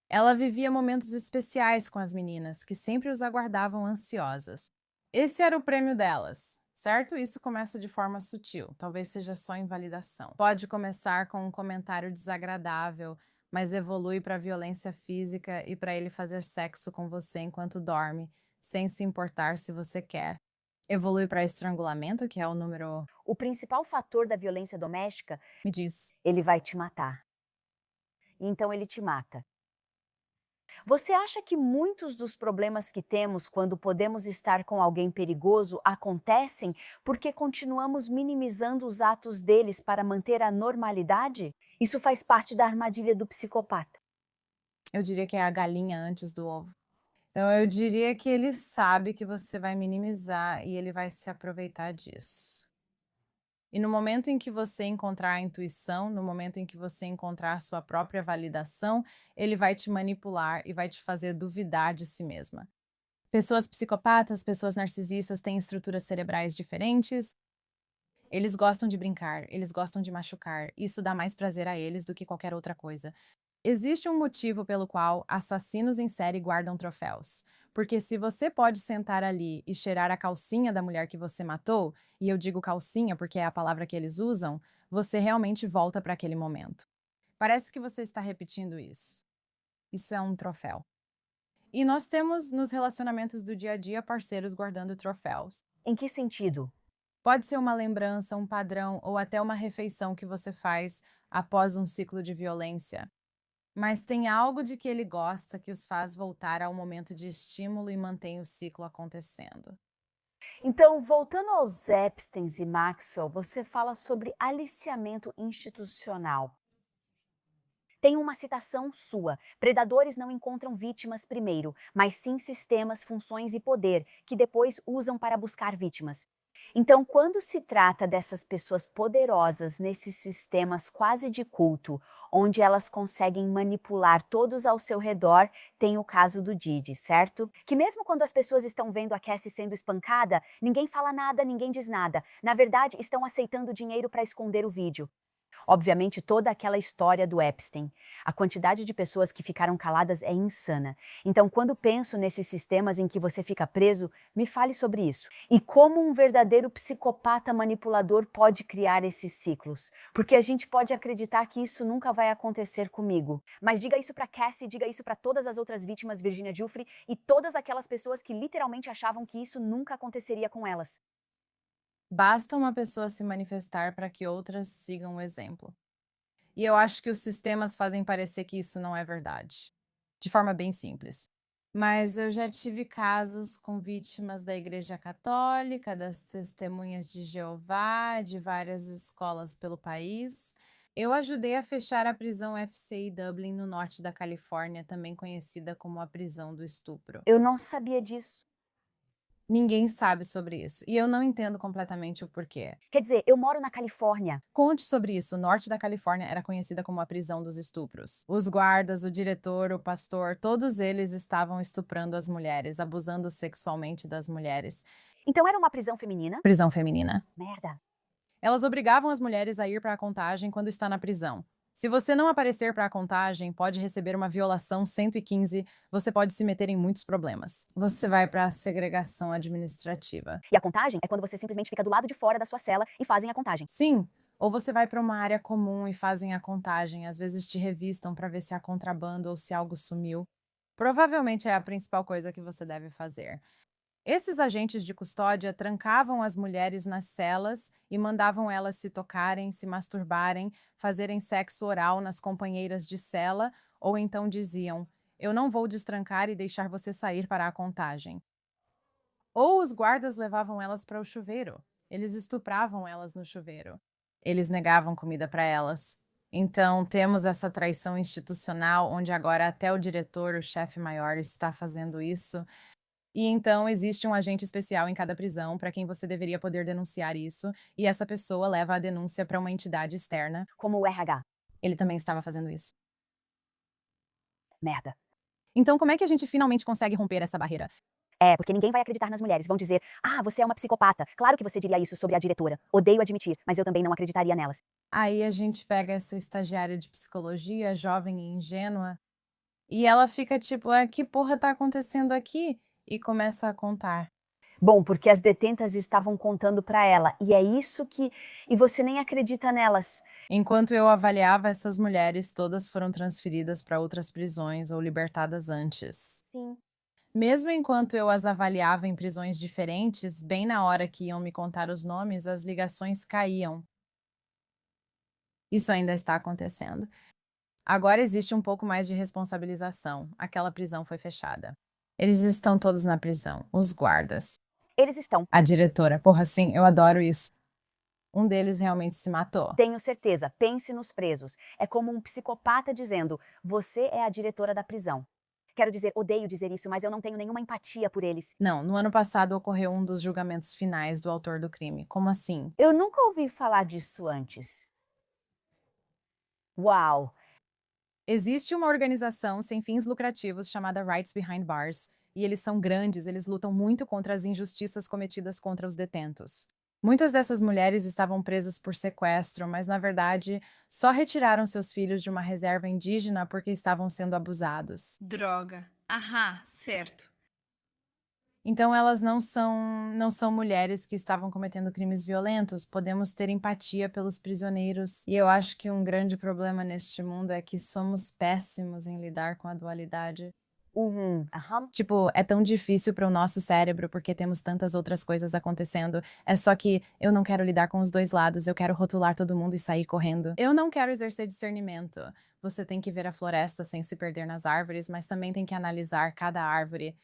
Ela vivia momentos especiais com as meninas, que sempre os aguardavam ansiosas. Esse era o prêmio delas, certo? Isso começa de forma sutil, talvez seja só invalidação. Pode começar com um comentário desagradável, mas evolui para violência física e para ele fazer sexo com você enquanto dorme, sem se importar se você quer. Evolui para estrangulamento, que é o número. O principal fator da violência doméstica, Me diz. ele vai te matar. Então ele te mata. Você acha que muitos dos problemas que temos quando podemos estar com alguém perigoso acontecem porque continuamos minimizando os atos deles para manter a normalidade? Isso faz parte da armadilha do psicopata. Eu diria que é a galinha antes do ovo. Então, eu diria que ele sabe que você vai minimizar e ele vai se aproveitar disso. E no momento em que você encontrar a intuição, no momento em que você encontrar sua própria validação, ele vai te manipular e vai te fazer duvidar de si mesma. Pessoas psicopatas, pessoas narcisistas têm estruturas cerebrais diferentes. Eles gostam de brincar, eles gostam de machucar. Isso dá mais prazer a eles do que qualquer outra coisa. Existe um motivo pelo qual assassinos em série guardam troféus. Porque se você pode sentar ali e cheirar a calcinha da mulher que você matou, e eu digo calcinha porque é a palavra que eles usam, você realmente volta para aquele momento. Parece que você está repetindo isso. Isso é um troféu. E nós temos nos relacionamentos do dia a dia parceiros guardando troféus. Em que sentido? Pode ser uma lembrança, um padrão ou até uma refeição que você faz após um ciclo de violência. Mas tem algo de que ele gosta que os faz voltar ao momento de estímulo e mantém o ciclo acontecendo. Então, voltando aos Epsteins e Maxwell, você fala sobre aliciamento institucional. Tem uma citação sua: predadores não encontram vítimas primeiro, mas sim sistemas, funções e poder, que depois usam para buscar vítimas. Então, quando se trata dessas pessoas poderosas nesses sistemas quase de culto, onde elas conseguem manipular todos ao seu redor, tem o caso do Didi, certo? Que mesmo quando as pessoas estão vendo a Cassie sendo espancada, ninguém fala nada, ninguém diz nada. Na verdade, estão aceitando dinheiro para esconder o vídeo. Obviamente, toda aquela história do Epstein. A quantidade de pessoas que ficaram caladas é insana. Então, quando penso nesses sistemas em que você fica preso, me fale sobre isso. E como um verdadeiro psicopata manipulador pode criar esses ciclos. Porque a gente pode acreditar que isso nunca vai acontecer comigo. Mas diga isso para Cassie, diga isso para todas as outras vítimas, Virginia Giuffre, e todas aquelas pessoas que literalmente achavam que isso nunca aconteceria com elas. Basta uma pessoa se manifestar para que outras sigam o exemplo. E eu acho que os sistemas fazem parecer que isso não é verdade, de forma bem simples. Mas eu já tive casos com vítimas da Igreja Católica, das Testemunhas de Jeová, de várias escolas pelo país. Eu ajudei a fechar a prisão FCI Dublin no norte da Califórnia, também conhecida como a prisão do estupro. Eu não sabia disso. Ninguém sabe sobre isso, e eu não entendo completamente o porquê. Quer dizer, eu moro na Califórnia. Conte sobre isso. O norte da Califórnia era conhecida como a prisão dos estupros. Os guardas, o diretor, o pastor, todos eles estavam estuprando as mulheres, abusando sexualmente das mulheres. Então era uma prisão feminina? Prisão feminina. Merda. Elas obrigavam as mulheres a ir para a contagem quando está na prisão. Se você não aparecer para a contagem, pode receber uma violação 115, você pode se meter em muitos problemas. Você vai para a segregação administrativa. E a contagem é quando você simplesmente fica do lado de fora da sua cela e fazem a contagem. Sim, ou você vai para uma área comum e fazem a contagem, às vezes te revistam para ver se há contrabando ou se algo sumiu. Provavelmente é a principal coisa que você deve fazer. Esses agentes de custódia trancavam as mulheres nas celas e mandavam elas se tocarem, se masturbarem, fazerem sexo oral nas companheiras de cela, ou então diziam: "Eu não vou destrancar e deixar você sair para a contagem." Ou os guardas levavam elas para o chuveiro. Eles estupravam elas no chuveiro. Eles negavam comida para elas. Então, temos essa traição institucional, onde agora até o diretor, o chefe maior, está fazendo isso. E então existe um agente especial em cada prisão para quem você deveria poder denunciar isso, e essa pessoa leva a denúncia para uma entidade externa. Como o RH. Ele também estava fazendo isso. Merda. Então, como é que a gente finalmente consegue romper essa barreira? É, porque ninguém vai acreditar nas mulheres. Vão dizer: ah, você é uma psicopata. Claro que você diria isso sobre a diretora. Odeio admitir, mas eu também não acreditaria nelas. Aí a gente pega essa estagiária de psicologia, jovem e ingênua, e ela fica tipo: que porra tá acontecendo aqui? E começa a contar. Bom, porque as detentas estavam contando pra ela. E é isso que... E você nem acredita nelas. Enquanto eu avaliava essas mulheres, todas foram transferidas para outras prisões ou libertadas antes. Sim. Mesmo enquanto eu as avaliava em prisões diferentes, bem na hora que iam me contar os nomes, as ligações caíam. Isso ainda está acontecendo. Agora existe um pouco mais de responsabilização. Aquela prisão foi fechada. Eles estão todos na prisão, os guardas. Eles estão. A diretora, porra, sim, eu adoro isso. Um deles realmente se matou. Tenho certeza. Pense nos presos. É como um psicopata dizendo: você é a diretora da prisão. Quero dizer, odeio dizer isso, mas eu não tenho nenhuma empatia por eles. Não, no ano passado ocorreu um dos julgamentos finais do autor do crime. Como assim? Eu nunca ouvi falar disso antes. Uau! Existe uma organização sem fins lucrativos chamada Rights Behind Bars, e eles são grandes, eles lutam muito contra as injustiças cometidas contra os detentos. Muitas dessas mulheres estavam presas por sequestro, mas na verdade só retiraram seus filhos de uma reserva indígena porque estavam sendo abusados. Droga. Aham, certo. Então elas não são mulheres que estavam cometendo crimes violentos. Podemos ter empatia pelos prisioneiros. E eu acho que um grande problema neste mundo é que somos péssimos em lidar com a dualidade. Aham. Tipo, é tão difícil para o nosso cérebro porque temos tantas outras coisas acontecendo. É só que eu não quero lidar com os dois lados, eu quero rotular todo mundo e sair correndo. Eu não quero exercer discernimento. Você tem que ver a floresta sem se perder nas árvores, mas também tem que analisar cada árvore.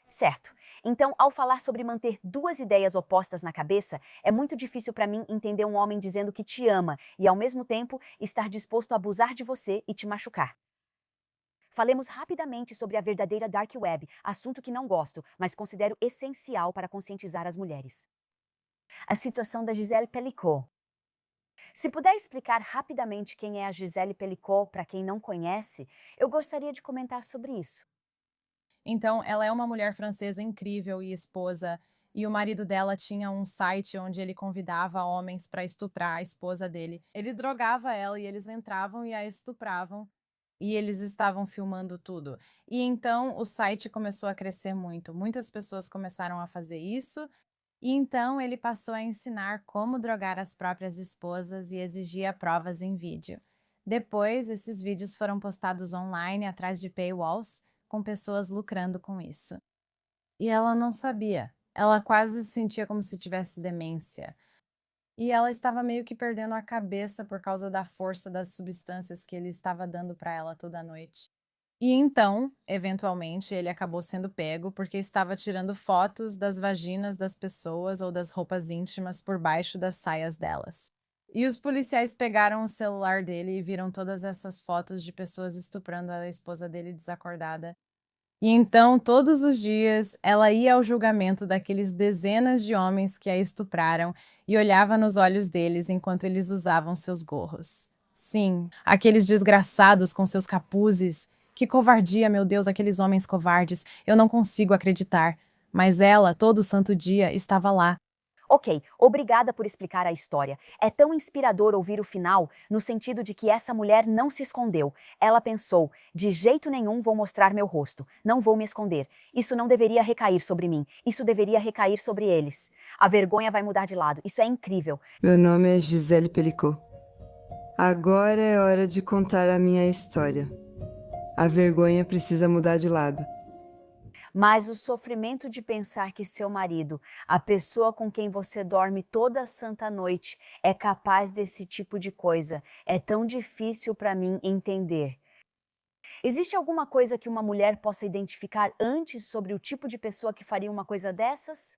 Certo. Então, ao falar sobre manter duas ideias opostas na cabeça, é muito difícil para mim entender um homem dizendo que te ama e, ao mesmo tempo, estar disposto a abusar de você e te machucar. Falemos rapidamente sobre a verdadeira Dark Web, assunto que não gosto, mas considero essencial para conscientizar as mulheres. A situação da Gisele Pelicot. Se puder explicar rapidamente quem é a Gisele Pelicot para quem não conhece, eu gostaria de comentar sobre isso. Então, ela é uma mulher francesa incrível e esposa, e o marido dela tinha um site onde ele convidava homens para estuprar a esposa dele. Ele drogava ela e eles entravam e a estupravam, e eles estavam filmando tudo. E então o site começou a crescer muito. Muitas pessoas começaram a fazer isso, e então ele passou a ensinar como drogar as próprias esposas e exigia provas em vídeo. Depois, esses vídeos foram postados online atrás de paywalls, com pessoas lucrando com isso. E ela não sabia. Ela quase se sentia como se tivesse demência. E ela estava meio que perdendo a cabeça por causa da força das substâncias que ele estava dando para ela toda noite. E então, eventualmente, ele acabou sendo pego porque estava tirando fotos das vaginas das pessoas ou das roupas íntimas por baixo das saias delas. E os policiais pegaram o celular dele e viram todas essas fotos de pessoas estuprando a esposa dele desacordada. E então, todos os dias, ela ia ao julgamento daqueles dezenas de homens que a estupraram e olhava nos olhos deles enquanto eles usavam seus gorros. Sim, aqueles desgraçados com seus capuzes. Que covardia, meu Deus, aqueles homens covardes. Eu não consigo acreditar. Mas ela, todo santo dia, estava lá. Ok, obrigada por explicar a história. É tão inspirador ouvir o final, no sentido de que essa mulher não se escondeu. Ela pensou: de jeito nenhum vou mostrar meu rosto, não vou me esconder. Isso não deveria recair sobre mim, isso deveria recair sobre eles. A vergonha vai mudar de lado, isso é incrível. Meu nome é Gisele Pelicot. Agora é hora de contar a minha história. A vergonha precisa mudar de lado. Mas o sofrimento de pensar que seu marido, a pessoa com quem você dorme toda santa noite, é capaz desse tipo de coisa, é tão difícil para mim entender. Existe alguma coisa que uma mulher possa identificar antes sobre o tipo de pessoa que faria uma coisa dessas?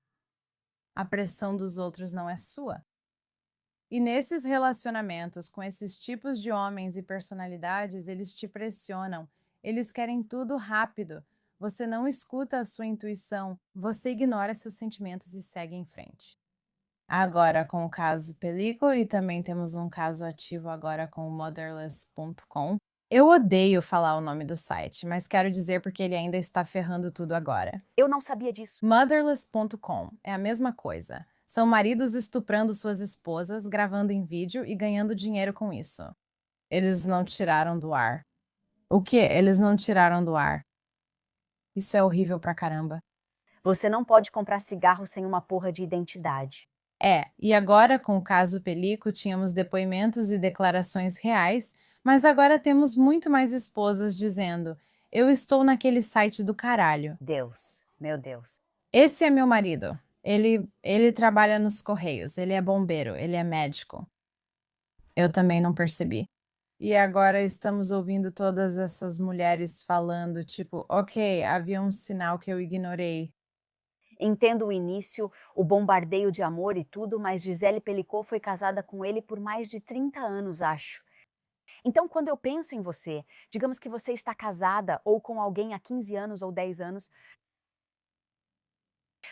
A pressão dos outros não é sua. E nesses relacionamentos com esses tipos de homens e personalidades, eles te pressionam. Eles querem tudo rápido. Você não escuta a sua intuição, você ignora seus sentimentos e segue em frente. Agora com o caso Pelico e também temos um caso ativo agora com o Motherless.com. Eu odeio falar o nome do site, mas quero dizer porque ele ainda está ferrando tudo agora. Eu não sabia disso. Motherless.com é a mesma coisa. São maridos estuprando suas esposas, gravando em vídeo e ganhando dinheiro com isso. Eles não tiraram do ar. O quê? Eles não tiraram do ar. Isso é horrível pra caramba. Você não pode comprar cigarro sem uma porra de identidade. E agora com o caso Pelico tínhamos depoimentos e declarações reais, mas agora temos muito mais esposas dizendo: eu estou naquele site do caralho. Deus, meu Deus. Esse é meu marido. Ele trabalha nos Correios, ele é bombeiro, ele é médico. Eu também não percebi. E agora estamos ouvindo todas essas mulheres falando, tipo, ok, havia um sinal que eu ignorei. Entendo o início, o bombardeio de amor e tudo, mas Gisele Pelicot foi casada com ele por mais de 30 anos, acho. Então, quando eu penso em você, digamos que você está casada ou com alguém há 15 anos ou 10 anos,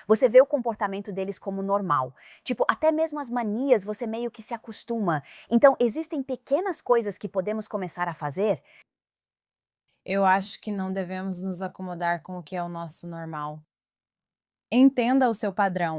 você vê o comportamento deles como normal. Tipo, até mesmo as manias você meio que se acostuma. Então, existem pequenas coisas que podemos começar a fazer. Eu acho que não devemos nos acomodar com o que é o nosso normal. Entenda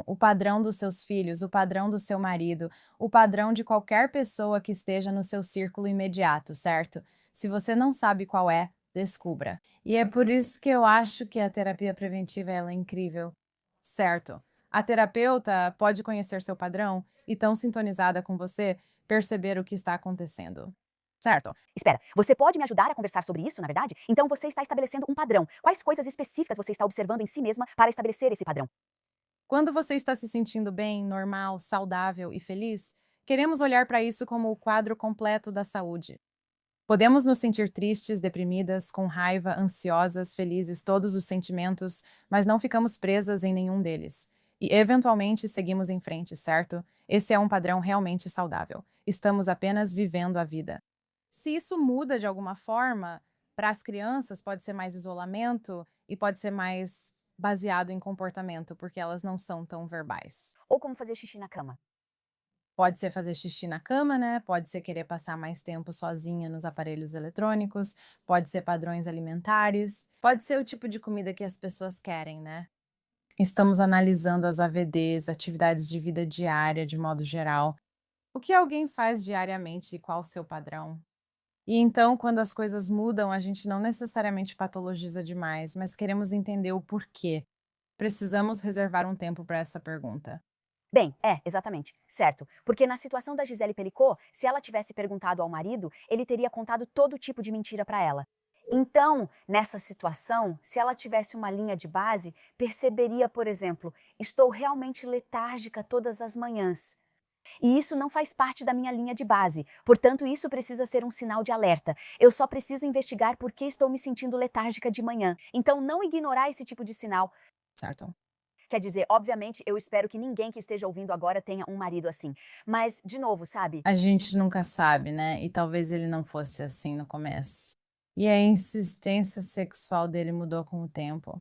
o padrão dos seus filhos, o padrão do seu marido, o padrão de qualquer pessoa que esteja no seu círculo imediato, certo? Se você não sabe qual é, descubra. E é por isso que eu acho que a terapia preventiva ela é incrível. Certo. A terapeuta pode conhecer seu padrão e, tão sintonizada com você, perceber o que está acontecendo. Certo. Espera, você pode me ajudar a conversar sobre isso, na verdade? Então você está estabelecendo um padrão. Quais coisas específicas você está observando em si mesma para estabelecer esse padrão? Quando você está se sentindo bem, normal, saudável e feliz, queremos olhar para isso como o quadro completo da saúde. Podemos nos sentir tristes, deprimidas, com raiva, ansiosas, felizes, todos os sentimentos, mas não ficamos presas em nenhum deles. E, eventualmente, seguimos em frente, certo? Esse é um padrão realmente saudável. Estamos apenas vivendo a vida. Se isso muda de alguma forma, para as crianças pode ser mais isolamento e pode ser mais baseado em comportamento, porque elas não são tão verbais. Ou como fazer xixi na cama? Pode ser fazer xixi na cama, né? Pode ser querer passar mais tempo sozinha nos aparelhos eletrônicos, pode ser padrões alimentares, pode ser o tipo de comida que as pessoas querem, né? Estamos analisando as AVDs, atividades de vida diária de modo geral. O que alguém faz diariamente e qual o seu padrão? E então, quando as coisas mudam, a gente não necessariamente patologiza demais, mas queremos entender o porquê. Precisamos reservar um tempo para essa pergunta. Bem, exatamente, certo. Porque na situação da Gisele Pelicot, se ela tivesse perguntado ao marido, ele teria contado todo tipo de mentira para ela. Então, nessa situação, se ela tivesse uma linha de base, perceberia, por exemplo, estou realmente letárgica todas as manhãs. E isso não faz parte da minha linha de base, portanto, isso precisa ser um sinal de alerta. Eu só preciso investigar por que estou me sentindo letárgica de manhã. Então, não ignorar esse tipo de sinal. Certo? Quer dizer, obviamente, eu espero que ninguém que esteja ouvindo agora tenha um marido assim. Mas, de novo, sabe? A gente nunca sabe, né? E talvez ele não fosse assim no começo. E a insistência sexual dele mudou com o tempo.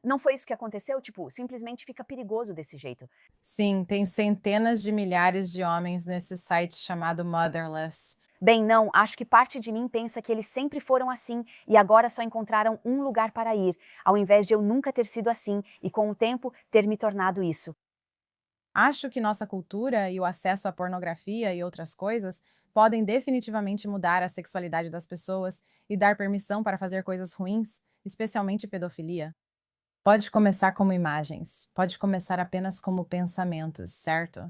Não foi isso que aconteceu? Tipo, simplesmente fica perigoso desse jeito. Sim, tem centenas de milhares de homens nesse site chamado Motherless. Bem, não, acho que parte de mim pensa que eles sempre foram assim e agora só encontraram um lugar para ir, ao invés de eu nunca ter sido assim e com o tempo ter me tornado isso. Acho que nossa cultura e o acesso à pornografia e outras coisas podem definitivamente mudar a sexualidade das pessoas e dar permissão para fazer coisas ruins, especialmente pedofilia. Pode começar como imagens, pode começar apenas como pensamentos, certo?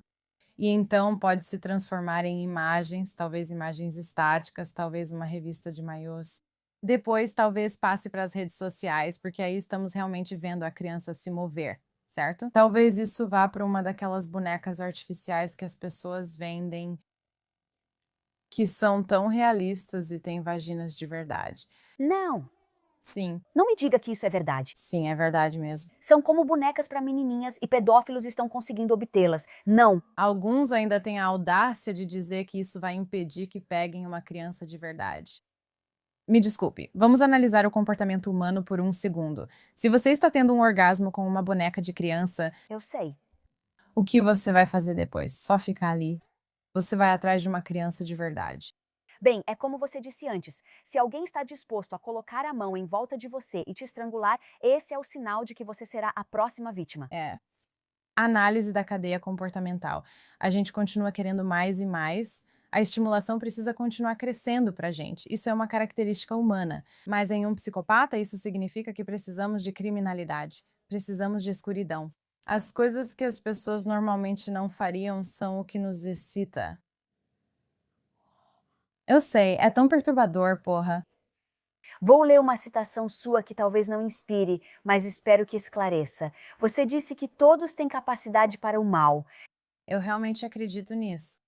E então pode se transformar em imagens, talvez imagens estáticas, talvez uma revista de maiôs. Depois, talvez passe para as redes sociais, porque aí estamos realmente vendo a criança se mover, certo? Talvez isso vá para uma daquelas bonecas artificiais que as pessoas vendem, que são tão realistas e têm vaginas de verdade. Não, Sim, não me diga que isso é verdade. sim, é verdade mesmo. São como bonecas para menininhas e pedófilos estão conseguindo obtê-las. Não. Alguns ainda têm a audácia de dizer que isso vai impedir que peguem uma criança de verdade. Me desculpe, vamos analisar o comportamento humano por um segundo. Se você está tendo um orgasmo com uma boneca de criança, Eu sei. o que você vai fazer depois? Só ficar ali? Você vai atrás de uma criança de verdade. Bem, é como você disse antes. Se alguém está disposto a colocar a mão em volta de você e te estrangular, esse é o sinal de que você será a próxima vítima. É. Análise da cadeia comportamental. A gente continua querendo mais e mais. A estimulação precisa continuar crescendo para a gente. Isso é uma característica humana. Mas em um psicopata, isso significa que precisamos de criminalidade. Precisamos de escuridão. As coisas que as pessoas normalmente não fariam são o que nos excita. Eu sei, é tão perturbador, porra. Vou ler uma citação sua que talvez não inspire, mas espero que esclareça. Você disse que todos têm capacidade para o mal. Eu realmente acredito nisso.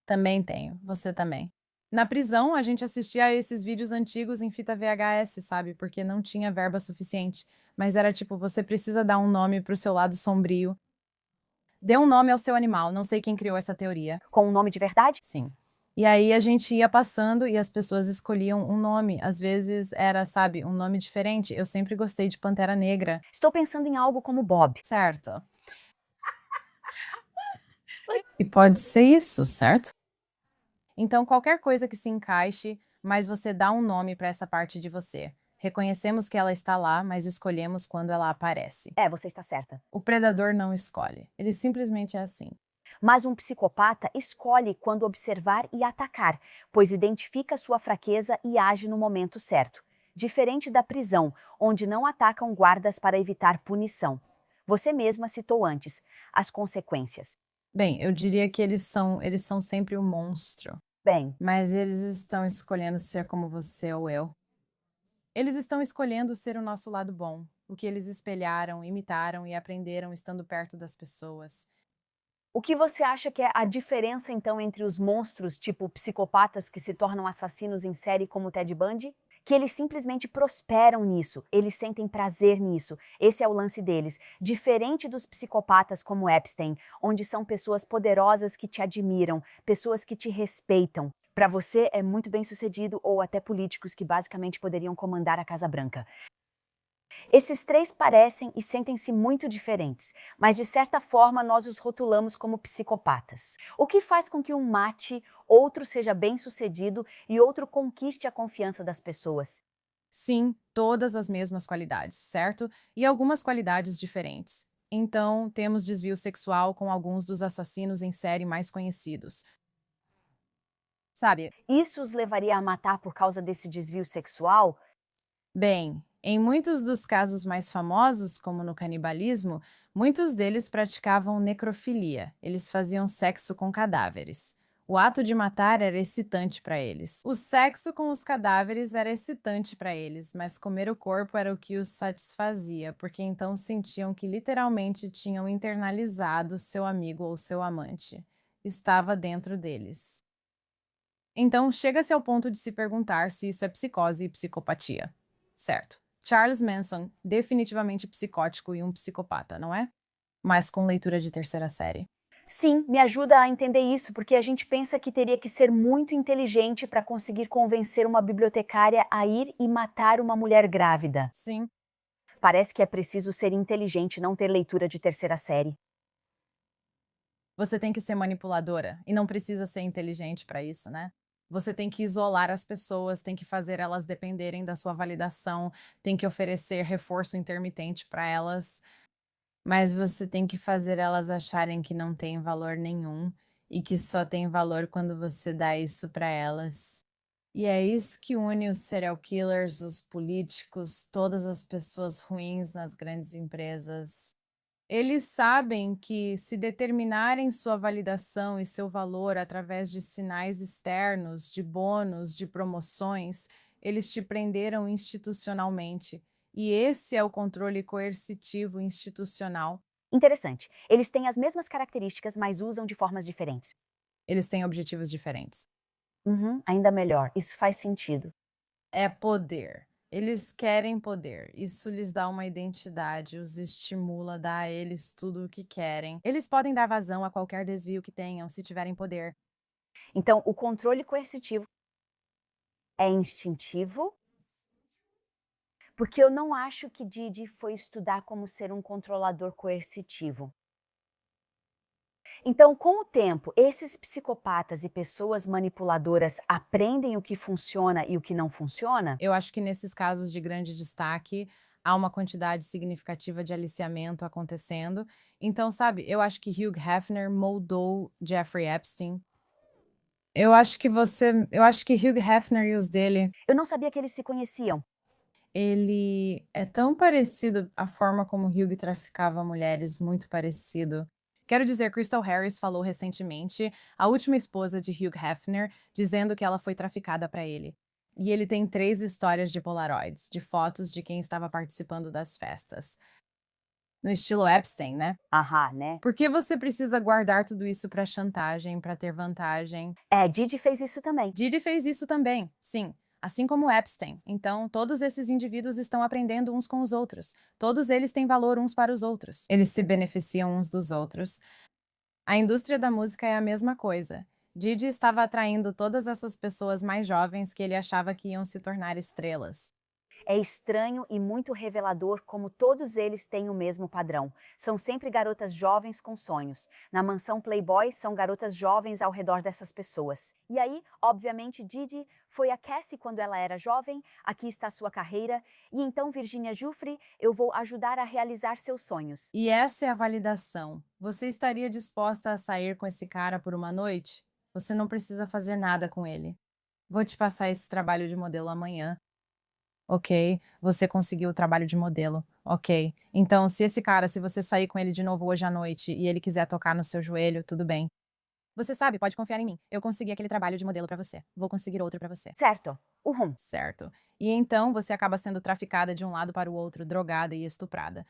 Também tenho, você também. Na prisão, a gente assistia a esses vídeos antigos em fita VHS, sabe? Porque não tinha verba suficiente. Mas era tipo, você precisa dar um nome pro seu lado sombrio. Dê um nome ao seu animal, não sei quem criou essa teoria. Com um nome de verdade? Sim. E aí a gente ia passando e as pessoas escolhiam um nome. Às vezes era, sabe, um nome diferente. Eu sempre gostei de Pantera Negra. Estou pensando em algo como Bob. Certo. E pode ser isso, certo? Então, qualquer coisa que se encaixe, mas você dá um nome para essa parte de você. Reconhecemos que ela está lá, mas escolhemos quando ela aparece. Você está certa. O predador não escolhe, ele simplesmente é assim. Mas um psicopata escolhe quando observar e atacar, pois identifica sua fraqueza e age no momento certo. Diferente da prisão, onde não atacam guardas para evitar punição. Você mesma citou antes as consequências. Bem, eu diria que eles são sempre o monstro, Bem, mas eles estão escolhendo ser como você ou eu. Eles estão escolhendo ser o nosso lado bom, o que eles espelharam, imitaram e aprenderam estando perto das pessoas. o que você acha que é a diferença então entre os monstros, tipo psicopatas que se tornam assassinos em série como Ted Bundy? Que eles simplesmente prosperam nisso, eles sentem prazer nisso. Esse é o lance deles. Diferente dos psicopatas como Epstein, onde são pessoas poderosas que te admiram, pessoas que te respeitam. Para você é muito bem-sucedido ou até políticos que basicamente poderiam comandar a Casa Branca. Esses três parecem e sentem-se muito diferentes, mas de certa forma nós os rotulamos como psicopatas. O que faz com que um mate, outro seja bem-sucedido e outro conquiste a confiança das pessoas? Sim, todas as mesmas qualidades, certo? E algumas qualidades diferentes. Então, temos desvio sexual com alguns dos assassinos em série mais conhecidos. Sabe, Isso os levaria a matar por causa desse desvio sexual? bem, em muitos dos casos mais famosos, como no canibalismo, muitos deles praticavam necrofilia. Eles faziam sexo com cadáveres. O ato de matar era excitante para eles. O sexo com os cadáveres era excitante para eles, mas comer o corpo era o que os satisfazia, porque então sentiam que literalmente tinham internalizado seu amigo ou seu amante. Estava dentro deles. Então, chega-se ao ponto de se perguntar se isso é psicose e psicopatia. Certo. Charles Manson, definitivamente psicótico e um psicopata, não é? Mas com leitura de terceira série. Sim, me ajuda a entender isso, porque a gente pensa que teria que ser muito inteligente para conseguir convencer uma bibliotecária a ir e matar uma mulher grávida. Sim, Parece que é preciso ser inteligente, não ter leitura de terceira série. você tem que ser manipuladora e não precisa ser inteligente para isso, né? Você tem que isolar as pessoas, tem que fazer elas dependerem da sua validação, tem que oferecer reforço intermitente para elas, mas você tem que fazer elas acharem que não tem valor nenhum e que só tem valor quando você dá isso para elas. E é isso que une os serial killers, os políticos, todas as pessoas ruins nas grandes empresas. Eles sabem que, se determinarem sua validação e seu valor através de sinais externos, de bônus, de promoções, eles te prenderam institucionalmente. E esse é o controle coercitivo institucional. Interessante. Eles têm as mesmas características, mas usam de formas diferentes. Eles têm objetivos diferentes. Ainda melhor. Isso faz sentido. É poder. Eles querem poder. Isso lhes dá uma identidade, os estimula, dá a eles tudo o que querem. Eles podem dar vazão a qualquer desvio que tenham, se tiverem poder. Então, o controle coercitivo é instintivo? Porque eu não acho que Didi foi estudar como ser um controlador coercitivo. Então, com o tempo, esses psicopatas e pessoas manipuladoras aprendem o que funciona e o que não funciona? Eu acho que nesses casos de grande destaque, há uma quantidade significativa de aliciamento acontecendo. Então, sabe, eu acho que Hugh Hefner moldou Jeffrey Epstein. Eu acho que Hugh Hefner e os dele, Eu não sabia que eles se conheciam. ele é tão parecido, a forma como Hugh traficava mulheres, muito parecido. Quero dizer, Crystal Harris falou recentemente, a última esposa de Hugh Hefner, dizendo que ela foi traficada para ele. E ele tem 3 histórias de Polaroids, de fotos de quem estava participando das festas. No estilo Epstein, né? Né? Por que você precisa guardar tudo isso para chantagem, para ter vantagem? Didi fez isso também. Didi fez isso também, sim. Assim como Epstein. Então, todos esses indivíduos estão aprendendo uns com os outros. Todos eles têm valor uns para os outros. Eles se beneficiam uns dos outros. A indústria da música é a mesma coisa. Didi estava atraindo todas essas pessoas mais jovens que ele achava que iam se tornar estrelas. É estranho e muito revelador como todos eles têm o mesmo padrão. São sempre garotas jovens com sonhos. Na mansão Playboy, são garotas jovens ao redor dessas pessoas. E aí, obviamente, Didi foi a Cassie quando ela era jovem, aqui está a sua carreira, e então, Virginia Giuffre, eu vou ajudar a realizar seus sonhos. E essa é a validação. Você estaria disposta a sair com esse cara por uma noite? Você não precisa fazer nada com ele. Vou te passar esse trabalho de modelo amanhã. Ok, você conseguiu o trabalho de modelo. Ok. Então, se você sair com ele de novo hoje à noite e ele quiser tocar no seu joelho, tudo bem. Você sabe, pode confiar em mim. Eu consegui aquele trabalho de modelo pra você. Vou conseguir outro pra você. Certo. Uhum. Certo. E então você acaba sendo traficada de um lado para o outro, drogada e estuprada.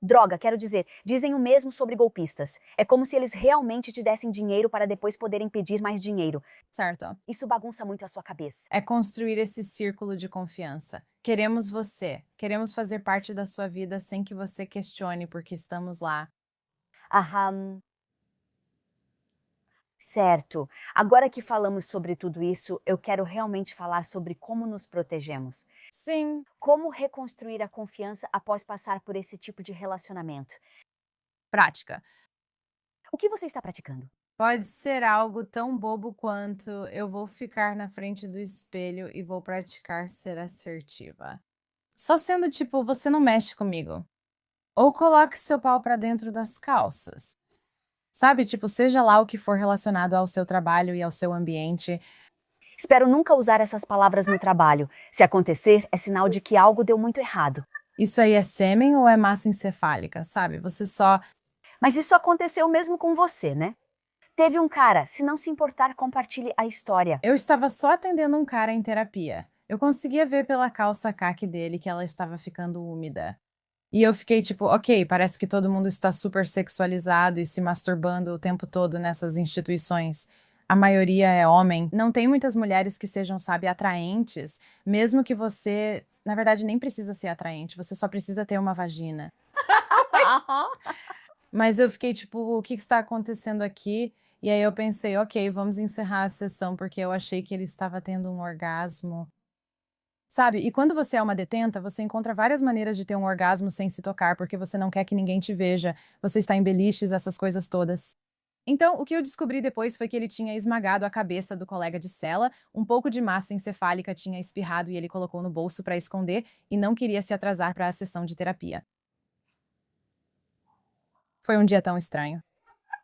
Droga, quero dizer, dizem o mesmo sobre golpistas. É como se eles realmente te dessem dinheiro para depois poderem pedir mais dinheiro. Certo. Isso bagunça muito a sua cabeça. É construir esse círculo de confiança. Queremos você. Queremos fazer parte da sua vida sem que você questione porque estamos lá. Aham. Certo. Agora que falamos sobre tudo isso, eu quero realmente falar sobre como nos protegemos. Sim. Como reconstruir a confiança após passar por esse tipo de relacionamento. Prática. O que você está praticando? Pode ser algo tão bobo quanto eu vou ficar na frente do espelho e vou praticar ser assertiva. Só sendo tipo, você não mexe comigo. Ou coloque seu pau pra dentro das calças. Sabe, tipo, seja lá o que for relacionado ao seu trabalho e ao seu ambiente. Espero nunca usar essas palavras no trabalho. Se acontecer, é sinal de que algo deu muito errado. Isso aí é sêmen ou é massa encefálica, sabe? Você só. Mas isso aconteceu mesmo com você, né? Teve um cara, se não se importar, compartilhe a história. Eu estava só atendendo um cara em terapia. Eu conseguia ver pela calça caque dele que ela estava ficando úmida. E eu fiquei tipo, ok, parece que todo mundo está super sexualizado e se masturbando o tempo todo nessas instituições. A maioria é homem. Não tem muitas mulheres que sejam, sabe, atraentes, mesmo que você, na verdade, nem precisa ser atraente, você só precisa ter uma vagina. Mas eu fiquei tipo, o que está acontecendo aqui? E aí eu pensei, ok, vamos encerrar a sessão, porque eu achei que ele estava tendo um orgasmo. Sabe, e quando você é uma detenta, você encontra várias maneiras de ter um orgasmo sem se tocar, porque você não quer que ninguém te veja, você está em beliches, essas coisas todas. Então, o que eu descobri depois foi que ele tinha esmagado a cabeça do colega de cela, um pouco de massa encefálica tinha espirrado e ele colocou no bolso para esconder e não queria se atrasar para a sessão de terapia. Foi um dia tão estranho.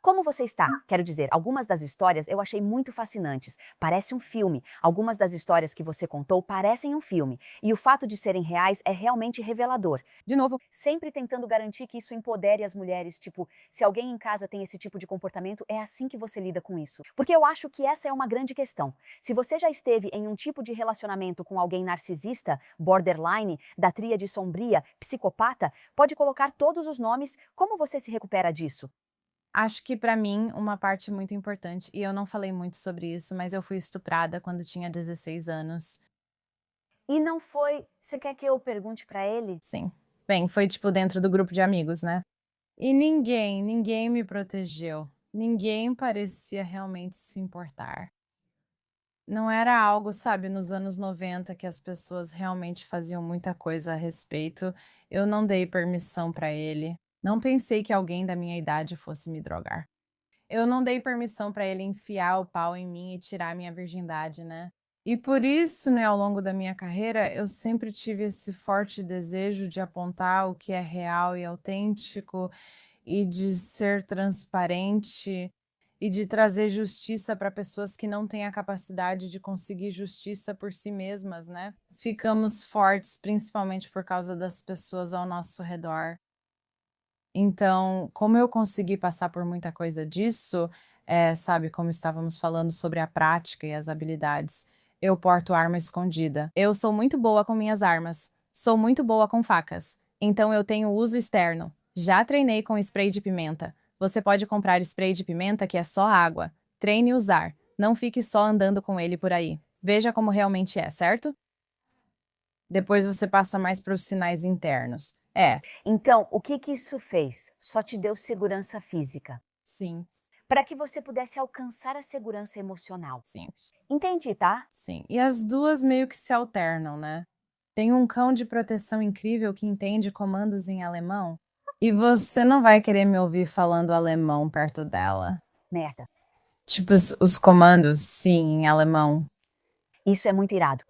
Como você está? Quero dizer, algumas das histórias eu achei muito fascinantes. Parece um filme. Algumas das histórias que você contou parecem um filme. E o fato de serem reais é realmente revelador. De novo, Sempre tentando garantir que isso empodere as mulheres. Tipo, se alguém em casa tem esse tipo de comportamento, é assim que você lida com isso. Porque eu acho que essa é uma grande questão. Se você já esteve em um tipo de relacionamento com alguém narcisista, borderline, da tríade sombria, psicopata, pode colocar todos os nomes. Como você se recupera disso? acho que pra mim uma parte muito importante, e eu não falei muito sobre isso, mas eu fui estuprada quando tinha 16 anos. E não foi. Você quer que eu pergunte pra ele? Sim. Bem, foi tipo dentro do grupo de amigos, né? E ninguém me protegeu. Ninguém parecia realmente se importar. Não era algo, sabe, nos anos 90 que as pessoas realmente faziam muita coisa a respeito. Eu não dei permissão pra ele. Não pensei que alguém da minha idade fosse me drogar. Eu não dei permissão pra ele enfiar o pau em mim e tirar minha virgindade, né? E por isso, né, ao longo da minha carreira, eu sempre tive esse forte desejo de apontar o que é real e autêntico e de ser transparente e de trazer justiça para pessoas que não têm a capacidade de conseguir justiça por si mesmas, né? Ficamos fortes principalmente por causa das pessoas ao nosso redor. Então, como eu consegui passar por muita coisa disso, sabe, como estávamos falando sobre a prática e as habilidades, eu porto arma escondida. Eu sou muito boa com minhas armas, sou muito boa com facas, então eu tenho uso externo. Já treinei com spray de pimenta. Você pode comprar spray de pimenta que é só água. Treine usar, não fique só andando com ele por aí. Veja como realmente é, certo? Depois você passa mais para os sinais internos. Então, o que isso fez? Só te deu segurança física. Sim, Para que você pudesse alcançar a segurança emocional. sim. Entendi, tá? Sim, e as duas meio que se alternam, né? Tem um cão de proteção incrível que entende comandos em alemão. E você não vai querer me ouvir falando alemão perto dela. Merda. Tipo, os comandos, sim, em alemão. Isso é muito irado.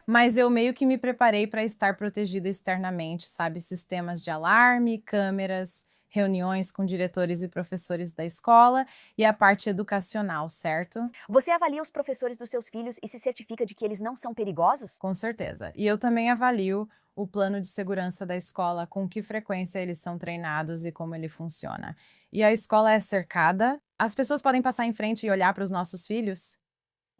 Mas eu meio que me preparei para estar protegida externamente, sabe? Sistemas de alarme, câmeras, reuniões com diretores e professores da escola e a parte educacional, certo? Você avalia os professores dos seus filhos e se certifica de que eles não são perigosos? Com certeza. E eu também avalio o plano de segurança da escola, com que frequência eles são treinados e como ele funciona. E a escola é cercada? As pessoas podem passar em frente e olhar para os nossos filhos?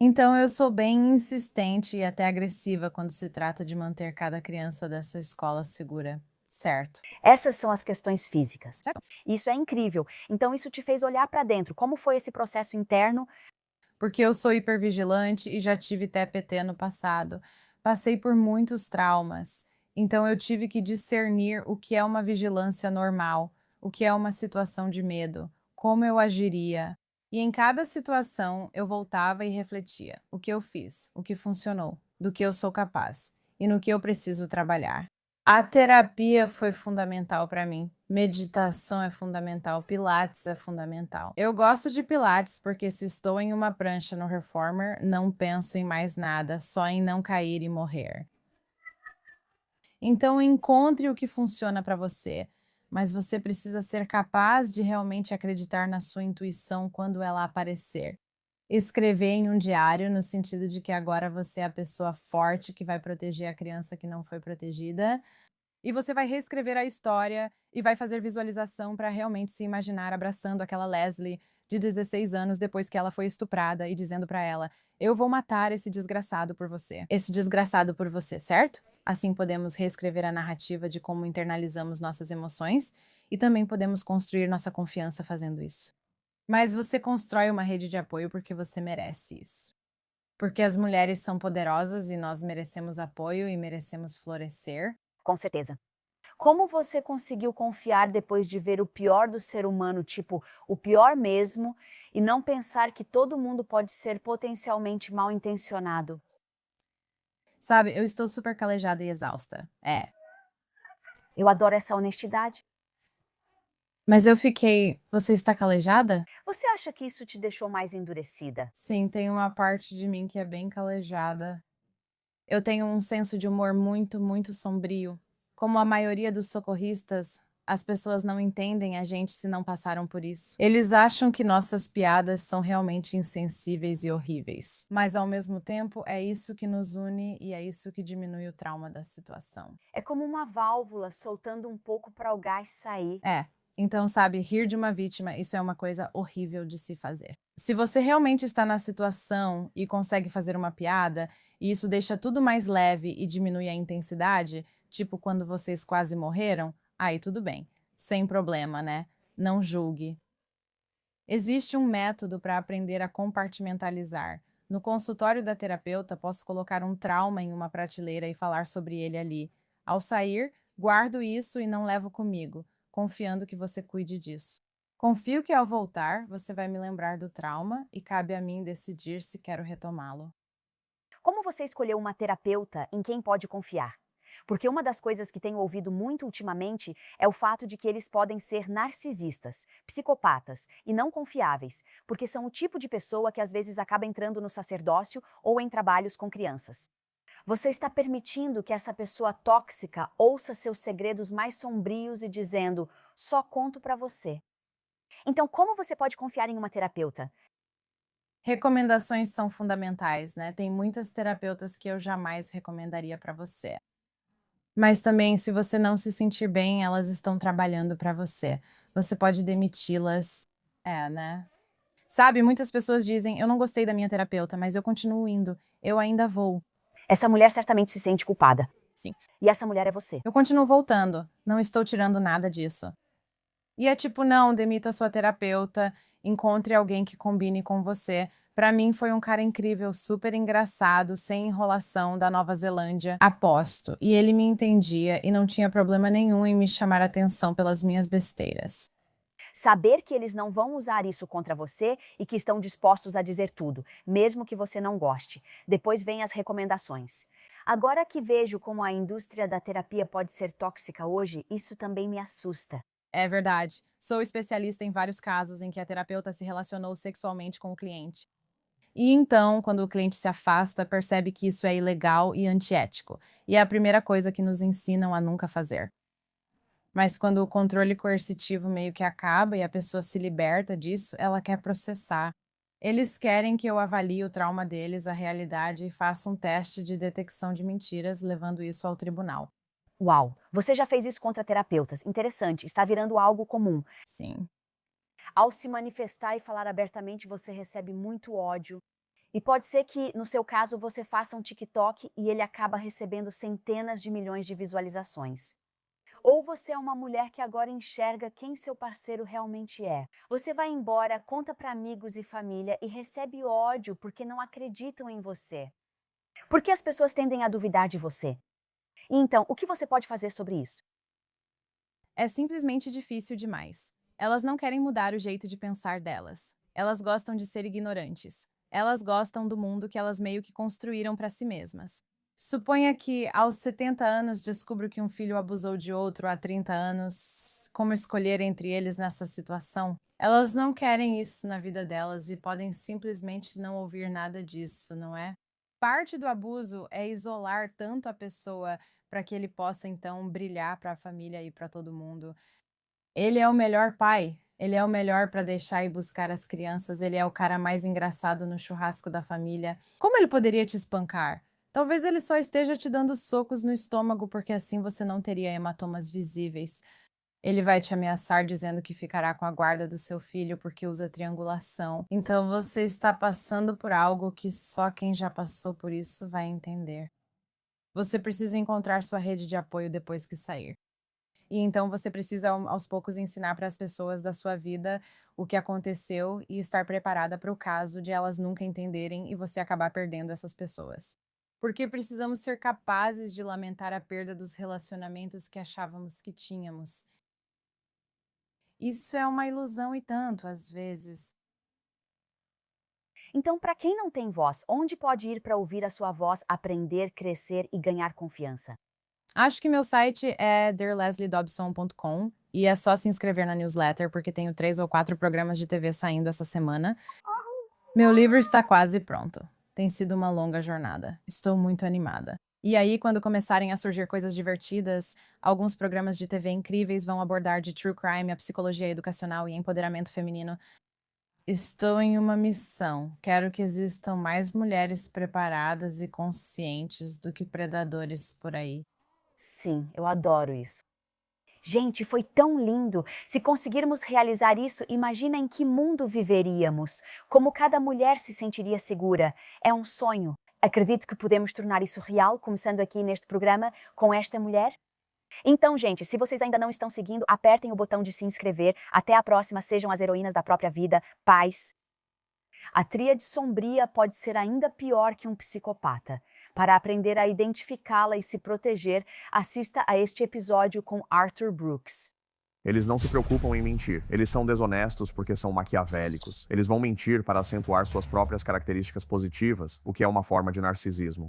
Então eu sou bem insistente e até agressiva quando se trata de manter cada criança dessa escola segura, certo? Essas são as questões físicas. Certo. Isso é incrível. Então isso te fez olhar para dentro. Como foi esse processo interno? Porque eu sou hipervigilante e já tive TPT no passado. Passei por muitos traumas. Então eu tive que discernir o que é uma vigilância normal, o que é uma situação de medo, como eu agiria. E em cada situação eu voltava e refletia o que eu fiz, o que funcionou, do que eu sou capaz e no que eu preciso trabalhar. A terapia foi fundamental para mim. Meditação é fundamental, Pilates é fundamental. Eu gosto de Pilates porque se estou em uma prancha no Reformer, não penso em mais nada, só em não cair e morrer. Então encontre o que funciona para você, mas você precisa ser capaz de realmente acreditar na sua intuição quando ela aparecer. Escrever em um diário no sentido de que agora você é a pessoa forte que vai proteger a criança que não foi protegida. E você vai reescrever a história e vai fazer visualização para realmente se imaginar abraçando aquela Leslie de 16 anos depois que ela foi estuprada e dizendo para ela: eu vou matar esse desgraçado por você. Esse desgraçado por você, certo? Assim podemos reescrever a narrativa de como internalizamos nossas emoções e também podemos construir nossa confiança fazendo isso. Mas você constrói uma rede de apoio porque você merece isso. Porque as mulheres são poderosas e nós merecemos apoio e merecemos florescer. Com certeza. Como você conseguiu confiar depois de ver o pior do ser humano, tipo, o pior mesmo, e não pensar que todo mundo pode ser potencialmente mal intencionado? Sabe, eu estou super calejada e exausta. Eu adoro essa honestidade. Mas eu fiquei. Você está calejada? Você acha que isso te deixou mais endurecida? Sim, tem uma parte de mim que é bem calejada. Eu tenho um senso de humor muito, muito sombrio. Como a maioria dos socorristas, as pessoas não entendem a gente se não passaram por isso. Eles acham que nossas piadas são realmente insensíveis e horríveis. Mas, ao mesmo tempo, é isso que nos une e é isso que diminui o trauma da situação. É como uma válvula soltando um pouco para o gás sair. Então, sabe, rir de uma vítima, isso é uma coisa horrível de se fazer. Se você realmente está na situação e consegue fazer uma piada, e isso deixa tudo mais leve e diminui a intensidade, tipo quando vocês quase morreram, aí tudo bem. Sem problema, né? Não julgue. Existe um método para aprender a compartimentalizar. No consultório da terapeuta, posso colocar um trauma em uma prateleira e falar sobre ele ali. Ao sair, guardo isso e não levo comigo, confiando que você cuide disso. Confio que ao voltar, você vai me lembrar do trauma e cabe a mim decidir se quero retomá-lo. Como você escolheu uma terapeuta em quem pode confiar? Porque uma das coisas que tenho ouvido muito ultimamente é o fato de que eles podem ser narcisistas, psicopatas e não confiáveis, porque são o tipo de pessoa que às vezes acaba entrando no sacerdócio ou em trabalhos com crianças. Você está permitindo que essa pessoa tóxica ouça seus segredos mais sombrios e dizendo: só conto para você. Então, como você pode confiar em uma terapeuta? Recomendações são fundamentais, né? Tem muitas terapeutas que eu jamais recomendaria para você. Mas também, se você não se sentir bem, elas estão trabalhando para você. Você pode demiti-las. Né? Sabe, muitas pessoas dizem: eu não gostei da minha terapeuta, mas eu continuo indo. Eu ainda vou. Essa mulher certamente se sente culpada. Sim. E essa mulher é você. Eu continuo voltando. Não estou tirando nada disso. E é tipo, não, demita sua terapeuta, encontre alguém que combine com você. Pra mim foi um cara incrível, super engraçado, sem enrolação, da Nova Zelândia, aposto. E ele me entendia e não tinha problema nenhum em me chamar a atenção pelas minhas besteiras. Saber que eles não vão usar isso contra você e que estão dispostos a dizer tudo, mesmo que você não goste. Depois vem as recomendações. Agora que vejo como a indústria da terapia pode ser tóxica hoje, isso também me assusta. É verdade. Sou especialista em vários casos em que a terapeuta se relacionou sexualmente com o cliente. E então, quando o cliente se afasta, percebe que isso é ilegal e antiético. E é a primeira coisa que nos ensinam a nunca fazer. Mas quando o controle coercitivo meio que acaba e a pessoa se liberta disso, ela quer processar. Eles querem que eu avalie o trauma deles, a realidade e faça um teste de detecção de mentiras, levando isso ao tribunal. Uau, você já fez isso contra terapeutas. Interessante, está virando algo comum. Sim. Ao se manifestar e falar abertamente, você recebe muito ódio. E pode ser que, no seu caso, você faça um TikTok e ele acaba recebendo centenas de milhões de visualizações. Ou você é uma mulher que agora enxerga quem seu parceiro realmente é. Você vai embora, conta para amigos e família e recebe ódio porque não acreditam em você. Por que as pessoas tendem a duvidar de você? E então, o que você pode fazer sobre isso? É simplesmente difícil demais. Elas não querem mudar o jeito de pensar delas. Elas gostam de ser ignorantes. Elas gostam do mundo que elas meio que construíram para si mesmas. Suponha que aos 70 anos descubro que um filho abusou de outro há 30 anos. Como escolher entre eles nessa situação? Elas não querem isso na vida delas e podem simplesmente não ouvir nada disso, não é? Parte do abuso é isolar tanto a pessoa para que ele possa então brilhar para a família e para todo mundo. Ele é o melhor pai, ele é o melhor para deixar e buscar as crianças, ele é o cara mais engraçado no churrasco da família. Como ele poderia te espancar? Talvez ele só esteja te dando socos no estômago porque assim você não teria hematomas visíveis. Ele vai te ameaçar dizendo que ficará com a guarda do seu filho porque usa triangulação. Então você está passando por algo que só quem já passou por isso vai entender. Você precisa encontrar sua rede de apoio depois que sair. E então você precisa, aos poucos, ensinar para as pessoas da sua vida o que aconteceu e estar preparada para o caso de elas nunca entenderem e você acabar perdendo essas pessoas. Porque precisamos ser capazes de lamentar a perda dos relacionamentos que achávamos que tínhamos. Isso é uma ilusão e tanto, às vezes. Então, para quem não tem voz, onde pode ir para ouvir a sua voz, aprender, crescer e ganhar confiança? Acho que meu site é dearlesliedobson.com e é só se inscrever na newsletter porque tenho 3 ou 4 programas de TV saindo essa semana. Meu livro está quase pronto. Tem sido uma longa jornada. Estou muito animada. E aí, quando começarem a surgir coisas divertidas, alguns programas de TV incríveis vão abordar de true crime, a psicologia educacional e empoderamento feminino. Estou em uma missão. Quero que existam mais mulheres preparadas e conscientes do que predadores por aí. Sim, eu adoro isso. Gente, foi tão lindo! Se conseguirmos realizar isso, imagina em que mundo viveríamos, como cada mulher se sentiria segura. É um sonho. Acredito que podemos tornar isso real, começando aqui neste programa com esta mulher. Então, gente, se vocês ainda não estão seguindo, apertem o botão de se inscrever. Até a próxima, sejam as heroínas da própria vida. Paz. A tríade sombria pode ser ainda pior que um psicopata. Para aprender a identificá-la e se proteger, assista a este episódio com Arthur Brooks. Eles não se preocupam em mentir. Eles são desonestos porque são maquiavélicos. Eles vão mentir para acentuar suas próprias características positivas, o que é uma forma de narcisismo.